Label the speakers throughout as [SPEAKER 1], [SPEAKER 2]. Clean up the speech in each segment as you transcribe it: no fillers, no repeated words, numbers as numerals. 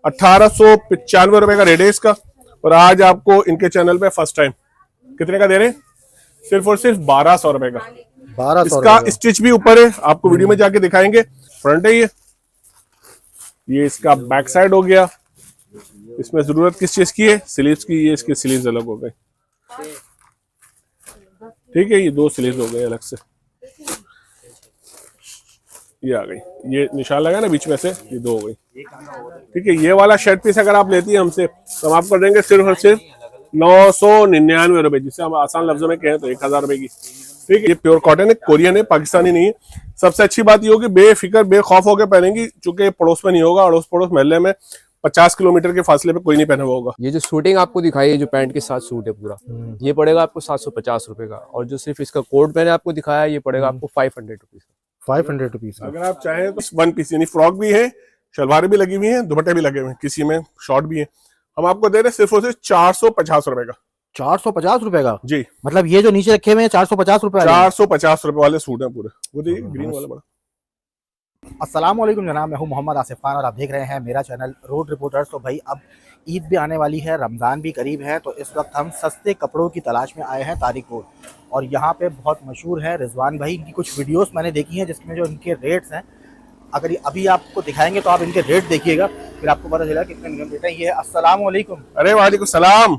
[SPEAKER 1] 1895 रुपए का रेट है इसका। और आज आपको इनके चैनल पे फर्स्ट टाइम कितने का दे रहे हैं? सिर्फ और सिर्फ 1200 रुपए का।
[SPEAKER 2] 1200
[SPEAKER 1] इसका
[SPEAKER 2] रुपए
[SPEAKER 1] स्टिच भी ऊपर है, आपको वीडियो में जाके दिखाएंगे। फ्रंट है ये इसका बैक साइड हो गया। इसमें जरूरत किस चीज की है? स्लीव्स की। ये इसके स्लीव्स अलग हो गए, ठीक है। ये दो स्लीव्स हो गए अलग से, ये आ गई। ये निशान लगा ना बीच में से, ये दो हो गई, ठीक है। ये वाला शर्ट पीस अगर आप लेती है हमसे तो हम आपको देंगे सिर्फ और सिर्फ 999 रुपए, जिससे हम आसान लफ्जों में कहें तो 1000 रुपए की, ठीक है। ये प्योर कॉटन है, कोरियन है, पाकिस्तानी नहीं है। सबसे अच्छी बात ये होगी बेफिक्र बेखौफ होकर पहनेंगी, चूंकि पड़ोस में नहीं होगा, अड़ोस पड़ोस मोहल्ले में 50 किलोमीटर के फासले पे कोई नहीं पहना हुआ होगा।
[SPEAKER 3] ये जो शूटिंग आपको दिखाई है, जो पैंट के साथ सूट है पूरा, ये पड़ेगा आपको 750 रुपए का। और जो सिर्फ इसका कोट मैंने आपको दिखाया ये पड़ेगा आपको 500 रुपीज का।
[SPEAKER 2] 500 रुपीज।
[SPEAKER 1] अगर आप चाहें तो वन पीस यानी फ्रॉक भी है, शलवारें भी लगी हुई हैं, दुपट्टे भी लगे हुए हैं, किसी में शॉर्ट भी है। हम आपको दे रहे हैं सिर्फ और सिर्फ 450 रुपए का।
[SPEAKER 2] 450 रुपए का
[SPEAKER 1] जी,
[SPEAKER 2] मतलब ये जो नीचे रखे हुए हैं 450 रुपए
[SPEAKER 1] 450 रुपए वाले सूट हैं पूरे। वो देखिए ग्रीन वाला बड़ा।
[SPEAKER 2] अस्सलाम वालेकुम जनाब, मैं हूं मोहम्मद आसिफ खान और आप देख रहे हैं मेरा चैनल रोड रिपोर्टर्स। तो भाई अब ईद भी आने वाली है, रमज़ान भी करीब है, तो इस वक्त हम सस्ते कपड़ों की तलाश में आए हैं तारिक रोड। और यहाँ पे बहुत मशहूर है रिजवान भाई, इनकी कुछ वीडियोस मैंने देखी हैं जिसमें जो इनके रेट्स हैं, अगर अभी आपको दिखाएंगे तो आप इनके रेट देखिएगा, फिर आपको पता चलेगा कितने नियम देते हैं। ये है। अस्सलाम वालेकुम।
[SPEAKER 1] अरे वालेकुम सलाम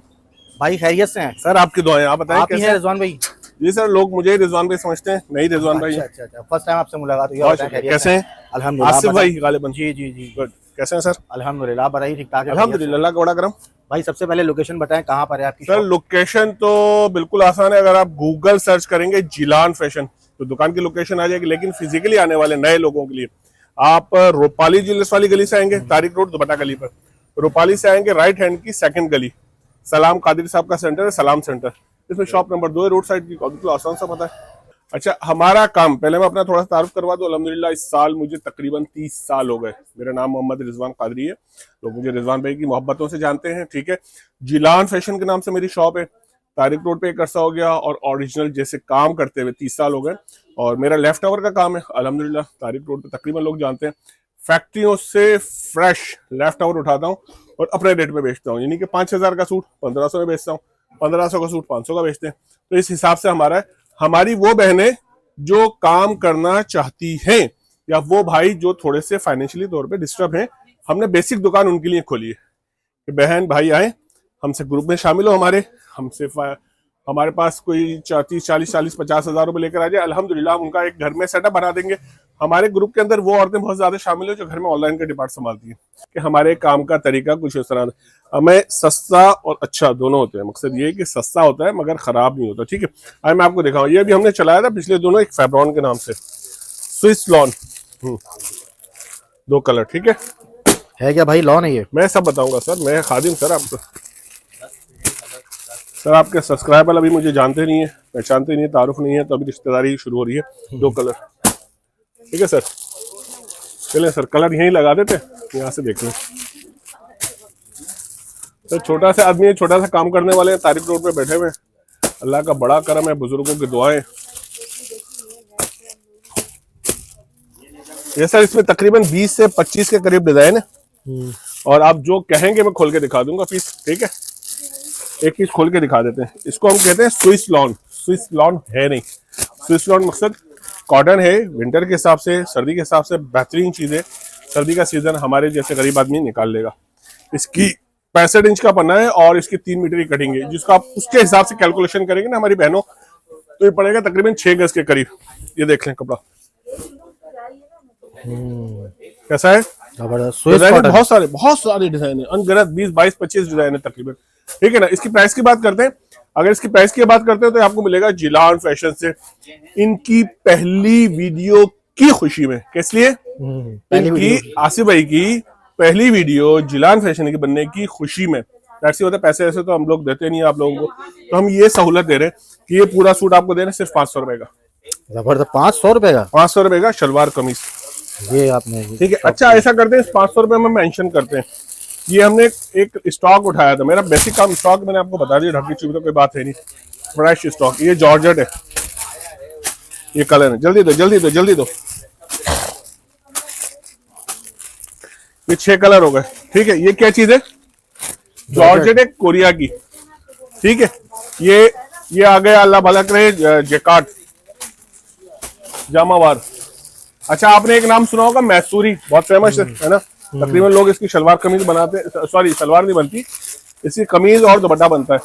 [SPEAKER 2] भाई खैरियत से हैं?
[SPEAKER 1] सर आपकी दुआएं, आप बताएं
[SPEAKER 2] आप ही
[SPEAKER 1] कैसे
[SPEAKER 2] हैं रिजवान भाई?
[SPEAKER 1] जी सर, लोग मुझे रिजवान भाई समझते हैं, नहीं रिजवान भाई।
[SPEAKER 2] अच्छा अच्छा, फर्स्ट टाइम आपसे मुलाकात हुई है।
[SPEAKER 1] कैसे हैं?
[SPEAKER 2] अल्हम्दुलिल्लाह।
[SPEAKER 1] आसिफ भाई गालिबन।
[SPEAKER 2] जी जी जी,
[SPEAKER 1] गुड। कैसे हैं सर?
[SPEAKER 2] अल्हम्दुलिल्लाह, बताइए ठीक ठाक है?
[SPEAKER 1] अल्हम्दुलिल्लाह, अल्लाह का बड़ा करम।
[SPEAKER 2] भाई सबसे पहले लोकेशन बताएं, कहाँ पर है आपकी
[SPEAKER 1] सर
[SPEAKER 2] शॉप?
[SPEAKER 1] लोकेशन तो बिल्कुल आसान है। अगर आप गूगल सर्च करेंगे जिलान फैशन तो दुकान की लोकेशन आ जाएगी। लेकिन फिजिकली आने वाले नए लोगों के लिए आप रूपाली ज्वेलर्स वाली गली से आएंगे, तारिक रोड दुपट्टा गली पर। रूपाली से आएंगे राइट हैंड की सेकंड गली, सलाम कादिर साहब का सेंटर है, सलाम सेंटर। इसमें शॉप नंबर 2 है, रोड साइड की। बिल्कुल आसान सा पता है। अच्छा, हमारा काम पहले मैं अपना थोड़ा सा तारुफ करवा दूं। अल्हम्दुलिल्लाह इस साल मुझे तकरीबन 30 साल हो गए। मेरा नाम मोहम्मद रिजवान कादरी है, लोग मुझे रिजवान भाई की मोहब्बतों से जानते हैं, ठीक है। जिलान फैशन के नाम से मेरी शॉप है, तारिक रोड पे एक अरसा हो गया। और ओरिजिनल जैसे काम करते हुए 30 साल हो गए। और मेरा लेफ्ट ओवर का काम है अल्हम्दुलिल्लाह, तारिक रोड पे तकरीबन लोग जानते हैं। फैक्ट्रियों से फ्रेश लेफ्ट ओवर उठाता हूँ और अपने रेट में बेचता हूँ, यानी कि 5000 का सूट 1500 में बेचता हूँ, 1500 का सूट 500 का बेचते हैं। तो इस हिसाब से हमारा है। हमारी वो बहनें जो काम करना चाहती हैं या वो भाई जो थोड़े से फाइनेंशियली तौर पे डिस्टर्ब हैं, हमने बेसिक दुकान उनके लिए खोली है कि बहन भाई आए हमसे ग्रुप में शामिल हो, हमसे हमारे पास कोई 40-50 हज़ार रुपए लेकर आ जाए, अल्हम्दुलिल्लाह हम उनका एक घर में सेटअप बना देंगे। हमारे ग्रुप के अंदर वो औरतें बहुत ज्यादा शामिल हो जो घर में ऑनलाइन का डिपार्ट संभालती हैं। कि हमारे काम का तरीका कुछ इस तरह, हमें सस्ता और अच्छा दोनों होते हैं। मकसद ये है कि सस्ता होता है मगर खराब नहीं होता, ठीक है। आज मैं आपको दिखाऊं, ये भी हमने चलाया था पिछले दोनों, एक फैब्रॉन के नाम से, स्विस लॉन, 2 कलर, ठीक
[SPEAKER 2] है क्या भाई लॉन है ये?
[SPEAKER 1] मैं सब बताऊंगा सर, मैं खादिम सर आपको। सर आपके सब्सक्राइबर अभी मुझे जानते नहीं है, पहचानते नहीं है, तारुफ नहीं है, तो अभी रिश्तेदारी शुरू हो रही है। 2 कलर, ठीक है सर। चलें सर, कलर यहीं लगा देते, यहाँ से देख लें। तो छोटा सा आदमी है, छोटा सा काम करने वाले हैं, तारिक रोड पे बैठे हुए हैं। अल्लाह का बड़ा करम है, बुजुर्गों की दुआएं। ये सर इसमें तकरीबन 20 से 25 के करीब डिजाइन है। और आप जो कहेंगे मैं खोल के दिखा दूंगा पीस, ठीक है। एक पीस खोल के दिखा देते हैं। इसको हम कहते हैं स्विस लॉन। स्विस लॉन है नहीं, स्विस लॉन मकसद कॉटन है, विंटर के हिसाब से, सर्दी के हिसाब से बेहतरीन चीज है। सर्दी का सीजन हमारे जैसे गरीब आदमी निकाल लेगा। इसकी 65 इंच का पन्ना है और इसकी 3 मीटर की कटिंग है, जिसको आप उसके हिसाब से कैलकुलेशन करेंगे ना हमारी बहनों, तो ये पड़ेगा तकरीबन 6 गज के करीब। ये देख लें कपड़ा कैसा है, बहुत सारे डिजाइन है, अनगिनत 20, 22, 25 डिजाइन है तकरीबन, ठीक है ना। इसकी प्राइस की बात करते हैं। अगर इसकी प्राइस की बात करते हैं तो आपको मिलेगा जिलान फैशन से इनकी पहली वीडियो की खुशी में। किस लिए? इनकी आसिफ भाई की पहली वीडियो जिलान फैशन की बनने की खुशी में। ऐसे होता है, पैसे ऐसे तो हम लोग देते नहीं आप लोगों को, तो हम ये सहूलत दे रहे हैं कि ये पूरा सूट आपको दे रहे हैं सिर्फ 500 रुपए का।
[SPEAKER 2] जबरदस्त, 500 रुपए का?
[SPEAKER 1] 500 रुपए का शलवार कमीज,
[SPEAKER 2] ये आपने,
[SPEAKER 1] ठीक है। अच्छा ऐसा करते हैं, 500 रुपए में मेंशन करते हैं। ये हमने एक स्टॉक उठाया था, मेरा बेसिक काम स्टॉक मैंने आपको बता दिया, ढकी चुकी तो कोई बात है नहीं, फ्रेश स्टॉक। ये जॉर्जेट है, ये कलर है, जल्दी दो जल्दी दो जल्दी दो। ये 6 कलर हो गए। ठीक है, ये क्या चीज है? जॉर्जेट है, कोरिया की। ठीक है, ये आ गया, अल्लाह भला करे, जैकार्ड जामावार। अच्छा, आपने एक नाम सुना होगा मैसूरी, बहुत फेमस है ना। तकरीबन लोग इसकी शलवार कमीज बनाते हैं, सॉरी शलवार नहीं बनती, इसकी कमीज और दुपट्टा बनता है।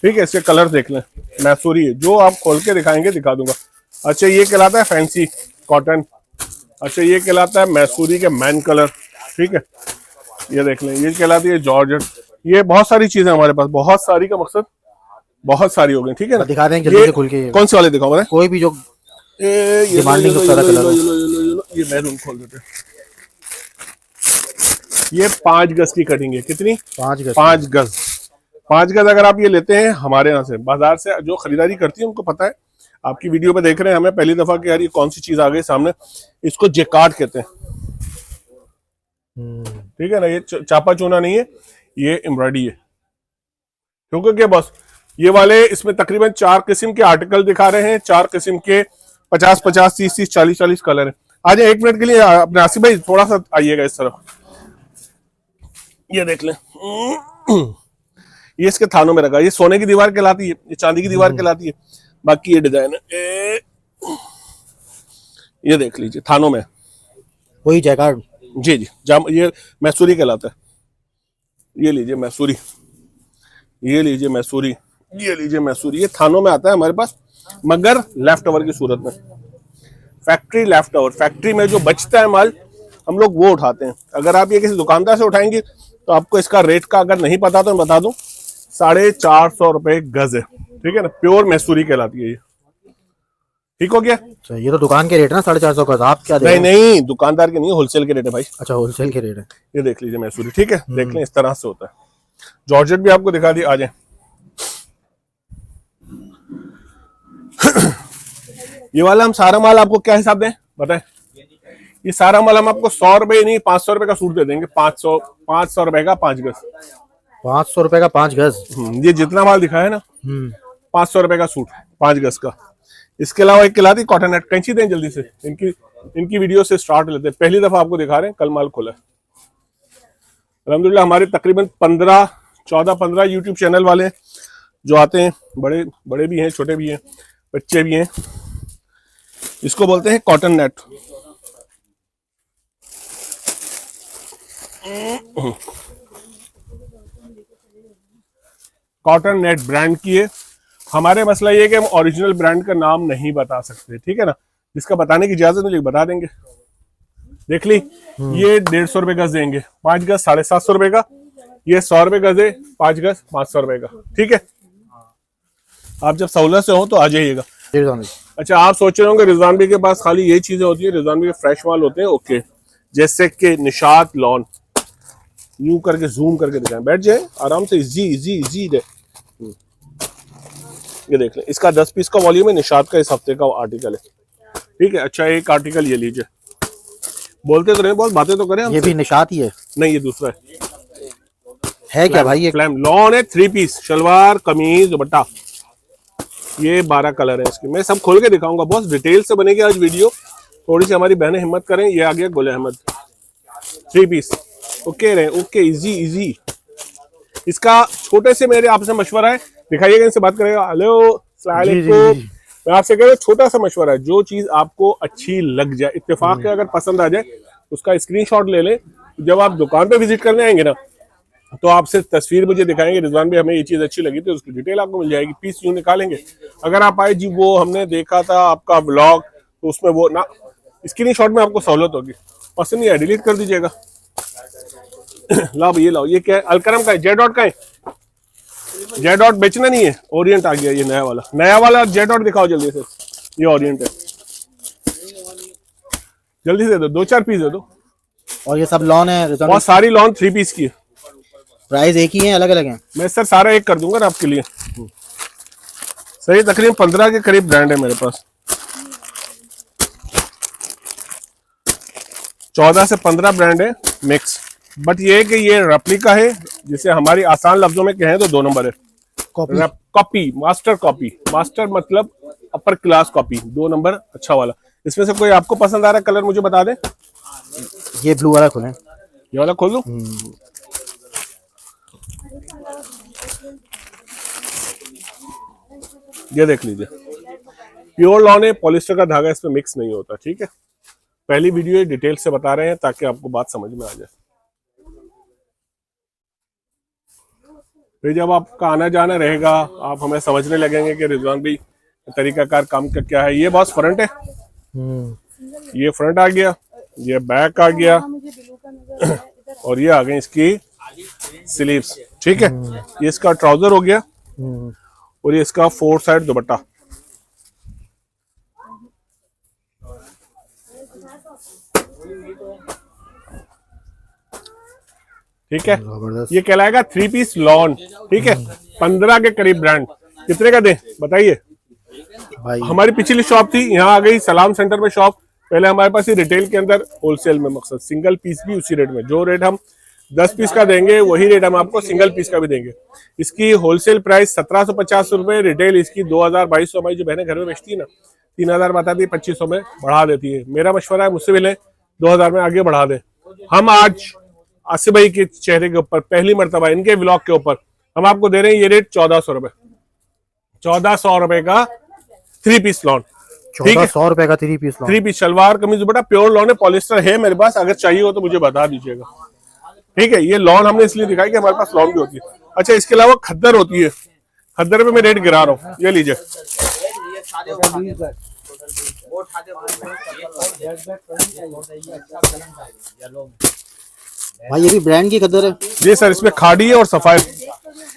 [SPEAKER 1] ठीक है, इसके कलर देख लें, मैसूरी है, जो आप खोल के दिखाएंगे दिखा दूंगा। अच्छा, ये कहलाता है फैंसी कॉटन। अच्छा, ये कहलाता है मैसूरी के मैन कलर। ठीक है, ये देख लें, ये कहलाती है जॉर्जेट। ये बहुत सारी चीजें हमारे पास, बहुत सारी का मकसद बहुत सारी हो गई। ठीक है ना,
[SPEAKER 2] दिखा दें जल्दी से खुल के।
[SPEAKER 1] कौन से वाले दिखाओ बताएं?
[SPEAKER 2] कोई भी जो डिमांडिंग सबसे ज्यादा कलर हो।
[SPEAKER 1] ये मैरून खोल देते हैं। ये 5 गज की कटिंग है। कितनी?
[SPEAKER 2] 5 गज।
[SPEAKER 1] 5 गज। 5 गज अगर आप ये लेते हैं हमारे यहाँ से, बाजार से जो खरीदारी करती है उनको पता है। आपकी वीडियो पे देख रहे हैं हमें पहली दफा कि यार ये कौन सी चीज आ गई सामने। इसको जैकार्ड कहते हैं। ठीक है ना, ये चापा चूना नहीं है, ये एम्ब्रॉयडरी है। क्योंकि क्या बॉस, ये वाले इसमें तकरीबन 4 किस्म के आर्टिकल दिखा रहे हैं, 4 किस्म के 50-50, 30-30, 40-40 कलर है। आज 1 मिनट के लिए अपने आसिफ भाई थोड़ा सा आइएगा इस तरफ, ये देख लें। ये इसके थानों में रखा, ये सोने की दीवार कहलाती है, ये चांदी की दीवार कहलाती है। बाकी ये डिजाइन है, ये देख लीजिए थानों में,
[SPEAKER 2] वही जैकार्ड।
[SPEAKER 1] जी जी, ये मैसूरी कहलाता है। ये लीजिए मैसूरी, ये लीजिए मैसूरी, ये लीजिए मैसूरी। ये थानों में आता है हमारे पास, मगर लेफ्ट ओवर की सूरत में। फैक्ट्री लेफ्ट ओवर, फैक्ट्री में जो बचता है माल हम लोग वो उठाते हैं। अगर आप ये किसी दुकानदार से उठाएंगे तो आपको इसका रेट का अगर नहीं पता तो मैं बता दूं, 450 रुपए गज है। ठीक है ना, प्योर मैसूरी कहलाती है ये। ठीक हो गया?
[SPEAKER 2] अच्छा, ये तो दुकान के रेट है ना 450 का। आप क्या दे रहे
[SPEAKER 1] नहीं
[SPEAKER 2] हैं?
[SPEAKER 1] नहीं, दुकानदार के नहीं, होलसेल के रेट है भाई।
[SPEAKER 2] अच्छा, होलसेल के रेट है।
[SPEAKER 1] ये देख लीजिए मैसूरी। ठीक है, देख लें, इस तरह से होता है। जॉर्जेट भी आपको दिखा दिया, आ जाए। ये वाला हम सारा माल आपको क्या हिसाब दें बताएं? ये सारा माल हम आपको 100 रुपए नहीं 500 रुपए का सूट दे देंगे। 500 रुपए का 5 गज।
[SPEAKER 2] 500 रुपए का 5 गज।
[SPEAKER 1] ये जितना माल दिखा है ना, 500 रुपए का सूट 5 गज का। इसके अलावा एक कहलाती कॉटन नेट। कैंची दें जल्दी से, इनकी वीडियो से स्टार्ट लेते हैं। पहली दफा आपको दिखा रहे हैं, कल माल खोला है अल्हम्दुलिल्लाह। हमारे तकरीबन 14-15 यूट्यूब चैनल वाले जो आते हैं, बड़े भी हैं, छोटे भी हैं, बच्चे भी हैं। इसको बोलते हैं cotton net. Cotton net brand की है। हमारे मसला ये है कि हम ओरिजिनल ब्रांड का नाम नहीं बता सकते। ठीक है ना, जिसका बताने की इजाजत नहीं बता देंगे। देख ली, ये 150 रुपए गज देंगे, 5 गज 750 रुपए का। ये 100 रुपए गज है, 5 गज 500 रुपए का। ठीक है, आप जब सहूलत से हो तो आ जाइएगा। अच्छा, आप सोच रहे होंगे रिजवान भाई के पास खाली ये चीजें होती है, रिजवान भाई के फ्रेश माल होते हैं। ओके, जैसे कि निशात लॉन, यूं करके जूम करके दिखाएं, बैठ जाए आराम से, इजी दे। ये देख लें, इसका 10 पीस का वॉल्यूम है, निशात का इस हफ्ते का आर्टिकल है। ठीक है, अच्छा एक आर्टिकल ये लीजिए। बोलते तो नहीं, बहुत बातें तो करें।
[SPEAKER 2] ये भी निशात ही है?
[SPEAKER 1] नहीं, ये दूसरा
[SPEAKER 2] है क्या भाई? ये
[SPEAKER 1] फ्लैम लॉन है, 3 पीस, शलवार कमीज दुपट्टा। ये 12 कलर है इसके, मैं सब खोल के दिखाऊंगा। बहुत डिटेल से बनेगी आज वीडियो, थोड़ी सी हमारी बहनें हिम्मत करें। ये आ गया गुल अहमद 3 पीस। ओके रहे, ओके, इजी। इसका छोटे से मेरे आपसे मशवरा है, दिखाइएगा, इनसे बात करेगा। हेलो अस्सलाम वालेकुम। मैं आपसे कह रहा हूँ, छोटा सा मशवरा है, जो चीज आपको अच्छी लग जाए, इत्तेफाक है अगर पसंद आ जाए, उसका स्क्रीनशॉट ले लें। जब आप दुकान पे विजिट करने आएंगे ना, तो आपसे तस्वीर मुझे दिखाएंगे, रिजवान भी हमें ये चीज अच्छी लगी, तो उसकी डिटेल आपको मिल जाएगी। पीस यूं निकालेंगे। अगर आप आए जी, वो हमने देखा था आपका ब्लॉग, तो उसमें वो ना, स्क्रीनशॉट में आपको सहूलत होगी। पसंद नहीं है, डिलीट कर दीजिएगा। लाओ ये लाओ, ये क्या है? अलकरम का है, जेडॉट का है। जेडॉट बेचना नहीं है, ओरिएंट आ गया ये नया वाला जेडॉट दिखाओ जल्दी से। ये ओरिएंट है, जल्दी से दो, 2-4 पीस दे दो।
[SPEAKER 2] और ये सब लॉन है?
[SPEAKER 1] बहुत सारी लॉन 3 पीस की है।
[SPEAKER 2] प्राइस एक ही है, अलग अलग है? मैं
[SPEAKER 1] सर सारा एक कर दूंगा ना आपके लिए। सही, तकरीबन 15 के करीब ब्रांड है मेरे पास। 14 से 15 ब्रांड है मिक्स। बट ये है कि ये रेप्लिका है, जिसे हमारी आसान लफ्जों में कहें तो 2 नंबर है। Copy, master copy. मास्टर मतलब अपर क्लास कॉपी, 2 नंबर अच्छा वाला। इसमें से कोई आपको पसंद आ रहा है कलर मुझे बता दें।
[SPEAKER 2] ये ब्लू वाला खोलें।
[SPEAKER 1] ये वाला खोल दूं? ये देख लीजिए, प्योर लॉन है, पॉलिस्टर का धागा इसमें मिक्स नहीं होता। ठीक है, पहली वीडियो डिटेल से बता रहे हैं ताकि आपको बात समझ में आ जाए। फिर जब आपका आना जाना रहेगा, आप हमें समझने लगेंगे कि रिजवान भाई तरीकाकार काम का क्या है। ये बॉस फ्रंट है, ये फ्रंट आ गया, ये बैक आ गया, और ये आ गई इसकी स्लीव्स। ठीक है, ये इसका ट्राउजर हो गया, और ये इसका 4 साइड दुपट्टा। ठीक है, ये कहलाएगा 3 पीस लॉन। ठीक है, 15 के करीब ब्रांड। कितने का दें बताइए
[SPEAKER 2] भाई?
[SPEAKER 1] हमारी पिछली शॉप थी, यहाँ आ गई सलाम सेंटर में शॉप। पहले हमारे पास ही रिटेल के अंदर होलसेल में, मकसद सिंगल पीस भी उसी रेट में। जो रेट हम 10 पीस का देंगे वही रेट हम आपको सिंगल पीस का भी देंगे। इसकी होलसेल प्राइस 1750 रुपए, रिटेल इसकी 2000-2200। हमारी जो बहनें घर में बेचती है ना, 3000 बताती है, 2500 में बढ़ा देती है। मेरा मशवरा है, मुझसे भी लें, 2000 में आगे बढ़ा दें। हम आज आसिफ भाई के चेहरे के ऊपर पहली मर्तबा इनके व्लॉग के ऊपर हम आपको दे रहे हैं ये रेट 1400 रुपए। 1400 रुपए का 3 पीस लॉन। ठीक है,
[SPEAKER 2] 1400 रुपए का 3 पीस लॉन।
[SPEAKER 1] 3 पीस शलवार कमीज दुपट्टा प्योर लॉन है, पॉलिस्टर है मेरे पास। अगर चाहिए हो तो मुझे बता दीजिएगा। ठीक है, ये लॉन हमने इसलिए दिखाई कि हमारे पास लॉन भी होती है। अच्छा, इसके अलावा खद्दर होती है, खद्दर पे मैं रेट गिरा रहा हूँ। ये लीजिए,
[SPEAKER 2] भाई ये भी ब्रांड की खद्दर है?
[SPEAKER 1] जी सर, इसमें खाड़ी है और सफायर।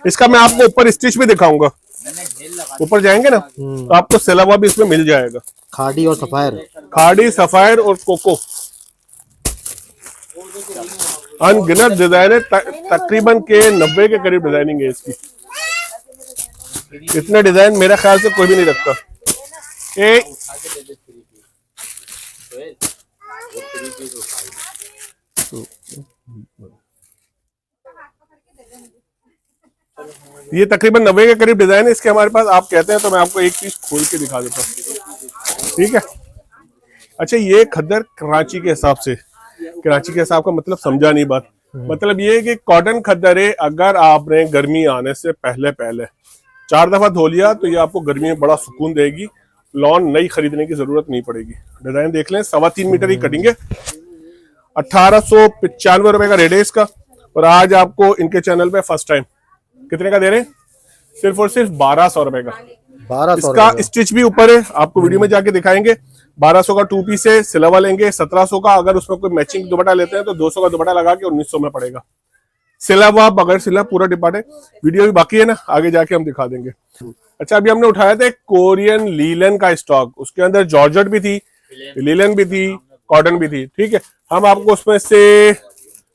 [SPEAKER 1] इसका मैं आपको ऊपर स्टिच भी दिखाऊंगा। ऊपर जाएंगे ना तो आपको सिलावा भी इसमें मिल जाएगा।
[SPEAKER 2] खाड़ी और सफायर?
[SPEAKER 1] खाड़ी, सफायर और कोको, अनगिनत डिजाइन है। तकरीबन के 90 के करीब डिजाइनिंग है इसकी। इतने डिजाइन मेरा ख्याल से कोई भी नहीं रखता। ये तकरीबन 90 के करीब डिजाइन है इसके हमारे पास। आप कहते हैं तो मैं आपको एक पीस खोल के दिखा देता हूँ। ठीक है, अच्छा, ये खद्दर कराची के हिसाब से, कराची के हिसाब का मतलब समझा नहीं बात। मतलब ये है कि कॉटन खद्दर है। अगर आपने गर्मी आने से पहले 4 दफा धो लिया तो ये आपको गर्मी में बड़ा सुकून देगी। लॉन नई खरीदने की जरूरत नहीं पड़ेगी। डिजाइन देख लें, 3.25 मीटर ही कटिंग है। 1895 रुपए का रेट है इसका। और आज आपको इनके चैनल पे फर्स्ट टाइम कितने का दे रहे हैं? सिर्फ और सिर्फ 1200 रुपए का।
[SPEAKER 2] 1200
[SPEAKER 1] इसका स्टिच भी ऊपर है, आपको वीडियो में जाके दिखाएंगे। 1200 का 2 पीस है, सिलावा लेंगे 1700 का। अगर उसमें कोई मैचिंग दुपट्टा लेते हैं तो 200 का दुपट्टा लगा के 1900 में पड़ेगा। सिलावा बगैर सिला पूरा डिपार्ट है। वीडियो भी बाकी है ना, आगे जाके हम दिखा देंगे। अच्छा, अभी हमने उठाया था कोरियन लीलन का स्टॉक। उसके अंदर जॉर्जेट भी थी, लीलन भी थी, कॉटन भी थी। ठीक है, हम आपको उसमें से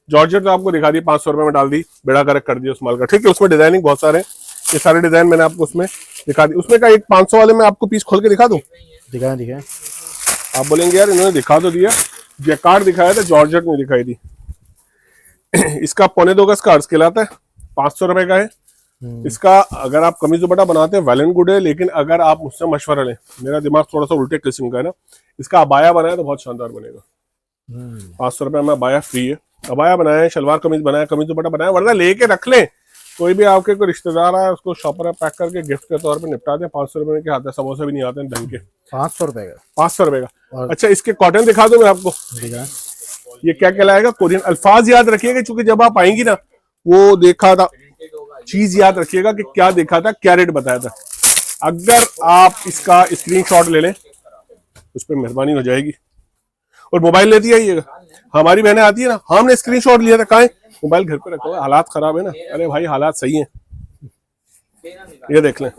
[SPEAKER 1] जॉर्जेट तो आपको दिखा दी, 500 रुपए में डाल दी, बेड़ा गर्क कर दिया उस माल का। ठीक है, उसमें डिजाइनिंग बहुत सारे हैं। ये सारे डिजाइन मैंने आपको उसमें दिखा दी। उसमें का एक 500 वाले में आपको पीस खोल के दिखा दूं?
[SPEAKER 2] दिखाएं।
[SPEAKER 1] आप बोलेंगे यार इन्होंने दिखा तो दिया, जैकार्ड दिखाया था, जॉर्जेट में दिखाई दी। इसका 1.25 गज का अर्ज कहलाता है, 500 रुपए का है। इसका अगर आप कमीज दुपट्टा बनाते हैं वेल एंड गुड है, लेकिन अगर आप मुझसे मशवरा लें, मेरा दिमाग थोड़ा सा उल्टे किस्म का है ना, इसका अबाया बनाया तो बहुत शानदार बनेगा। 500 रुपए में अबाया फ्री है। अबाया बनाया, शलवार कमीज बनाया, कमीज दुपट्टा बनाया, वरना लेके रख लें। कोई भी आपके कोई रिश्तेदार आए उसको शॉपर पैक करके गिफ्ट के तौर पे निपटा दें। 500 रुपए के आते हैं, समोसे भी नहीं आते हैं ढंग के।
[SPEAKER 2] 500 रुपए का?
[SPEAKER 1] 500 रुपए का। अच्छा, इसके कॉटन दिखा दूं मैं आपको? ये क्या कहलाएगा? कोरियन। अल्फाज याद रखिएगा, क्योंकि जब आप आएंगी ना, वो देखा था चीज याद रखिएगा कि क्या देखा था, क्या रेट बताया था। अगर आप इसका स्क्रीनशॉट ले लें, उस पर मेहरबानी हो जाएगी। और मोबाइल लेती आइएगा। हमारी बहनें आती है ना, हमने स्क्रीनशॉट लिया था, कहाँ है? मोबाइल घर पे रखा हुआ है, हालात खराब है ना। अरे भाई, हालात सही हैं। ये देख लें,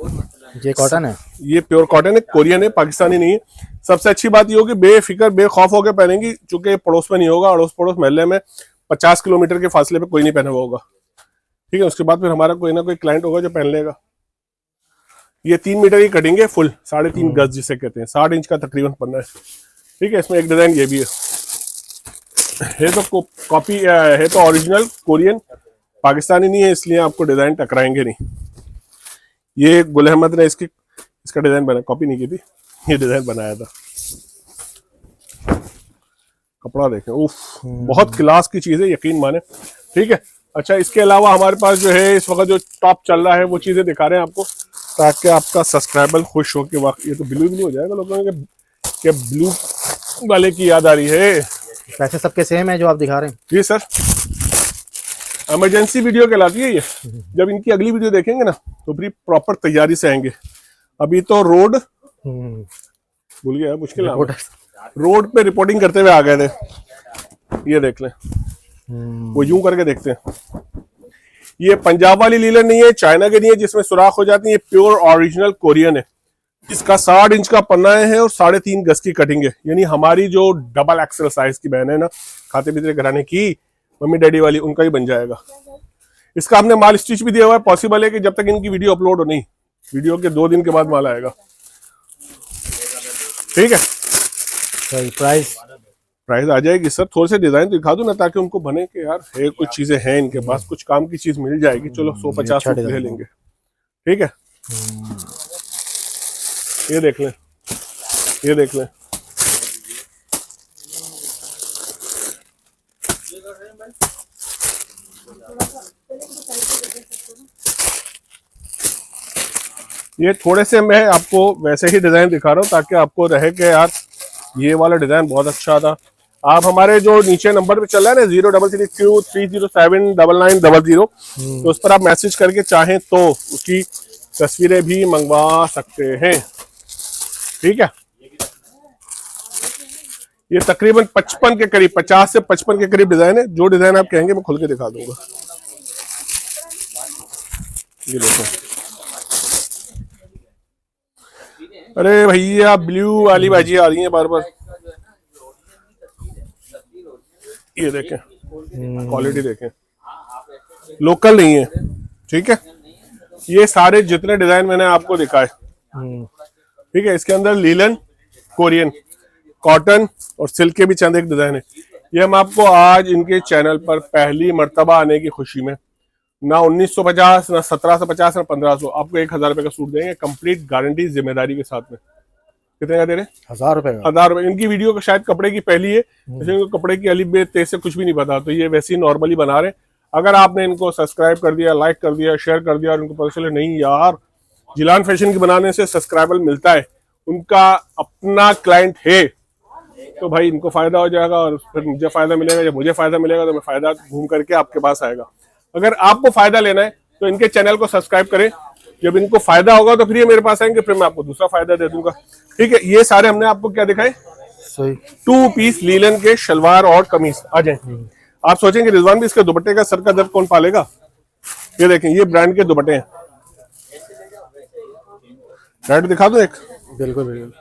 [SPEAKER 2] ये कॉटन है?
[SPEAKER 1] ये प्योर कॉटन है, कोरियन है, पाकिस्तानी नहीं है। सबसे अच्छी बात ये होगी बेफिक्र बेखौफ होकर पहनेंगी, चूंकि पड़ोस में नहीं होगा, अड़ोस पड़ोस महल्ले में 50 किलोमीटर के फासले पे कोई नहीं पहना हुआ होगा। ठीक है, उसके बाद फिर हमारा कोई ना कोई क्लाइंट होगा जो पहन लेगा। ये 3 मीटर की कटिंग है, फुल 3.5 गज जिसे कहते हैं, 60 इंच का तकरीबन पन्ना है। ठीक है, इसमें एक डिजाइन ये भी है तो कॉपी है, तो ओरिजिनल कोरियन, पाकिस्तानी नहीं है, इसलिए आपको डिजाइन टकराएंगे नहीं। ये गुल अहमद ने इसका डिजाइन बना, कॉपी नहीं की थी, ये डिजाइन बनाया था। कपड़ा देखें, उफ, बहुत क्लास की चीज है, यकीन माने। ठीक है, अच्छा इसके अलावा हमारे पास जो है इस वक्त जो टॉप चल रहा है वो चीजें दिखा रहे हैं आपको, ताकि आपका सब्सक्राइबर खुश हो के वक्त। ये तो ब्लू ब्लू हो जाएगा लोगों के ब्लू वाले की याद आ रही है।
[SPEAKER 2] पैसे सबके सेम है जो आप दिखा रहे हैं?
[SPEAKER 1] जी सर, इमरजेंसी वीडियो कहलाती है ये। जब इनकी अगली वीडियो देखेंगे ना तो बड़ी प्रॉपर तैयारी से आएंगे। अभी तो रोड भूल गया, मुश्किल है, रोड पे रिपोर्टिंग करते हुए आ गए थे। ये देख लें, वो यूं करके देखते हैं। ये पंजाब वाली लीलन नहीं है, चाइना की नहीं है जिसमें सुराख हो जाती है, ये प्योर ओरिजिनल कोरियन है। इसका 60 इंच का पन्ना है और 3.5 गज की कटिंग है। यानी हमारी जो डबल एक्सल साइज की बहन है ना, खाते पीते घराने की, मम्मी डैडी वाली, उनका ही बन जाएगा। इसका हमने माल स्टिच भी दिया हुआ है। पॉसिबल है कि जब तक इनकी वीडियो अपलोड हो नहीं, वीडियो के 2 दिन के बाद माल आएगा। ठीक है, प्राइस आ जाएगी सर। थोड़े से डिजाइन दिखा दो ना, ताकि उनको बने कि यार है कुछ चीजें हैं इनके पास, कुछ काम की चीज मिल जाएगी। चलो 150 ले लेंगे। ठीक है, ये देख लें, ये देख लें, ये थोड़े से मैं आपको वैसे ही डिजाइन दिखा रहा हूँ ताकि आपको रहे कि यार ये वाला डिजाइन बहुत अच्छा था। आप हमारे जो नीचे नंबर पे चल रहा है ना 033230799900, तो उस पर आप मैसेज करके चाहें तो उसकी तस्वीरें भी मंगवा सकते हैं। ठीक है, ये तकरीबन 55 के करीब, 50 से 55 के करीब डिजाइन है। जो डिजाइन आप कहेंगे मैं खुल के दिखा दूंगा। ये देखो, अरे भैया ब्लू वाली बाजी आ रही है बार बार। ये देखें, क्वालिटी देखें, लोकल नहीं है। ठीक है, ये सारे जितने डिजाइन मैंने आपको दिखाए, ठीक है, इसके अंदर लीलन, कोरियन, कॉटन और सिल्क के भी चंद एक डिजाइन है। ये हम आपको आज इनके चैनल पर पहली मर्तबा आने की खुशी में ना 1950, ना 1750, ना 1500, आपको 1000 रुपए का सूट देंगे, कंप्लीट गारंटी जिम्मेदारी के साथ में। कितने का दे रहे?
[SPEAKER 2] 1000 रुपए का।
[SPEAKER 1] 1000 रुपए। इनकी वीडियो का शायद कपड़े की पहली है, इनको कपड़े की अलिफ बे ते से कुछ भी नहीं पता, तो ये वैसे ही नॉर्मली बना रहे। अगर आपने इनको सब्सक्राइब कर दिया, लाइक कर दिया, शेयर कर दिया और इनको पता चले नहीं यार जिलान फैशन की बनाने से सब्सक्राइबर मिलता है, उनका अपना क्लाइंट है, तो भाई इनको फायदा हो जाएगा और फिर मुझे फायदा मिलेगा। जब मुझे फायदा मिलेगा तो मैं फायदा घूम करके आपके पास आएगा। अगर आपको फायदा लेना है तो इनके चैनल को सब्सक्राइब करें। जब इनको फायदा होगा तो फिर ये मेरे पास आएंगे, फिर मैं आपको दूसरा फायदा दे दूंगा। ठीक है, ये सारे हमने आपको क्या दिखाए? 2 पीस लीलन के शलवार और कमीज। आ जाए, आप सोचेंगे रिजवान भी इसके दुपट्टे का सर का दर्द कौन पालेगा? ये देखें, ये ब्रांड के दुपट्टे हैं। ब्रांड दिखा दो एक।
[SPEAKER 2] बिल्कुल बिल्कुल,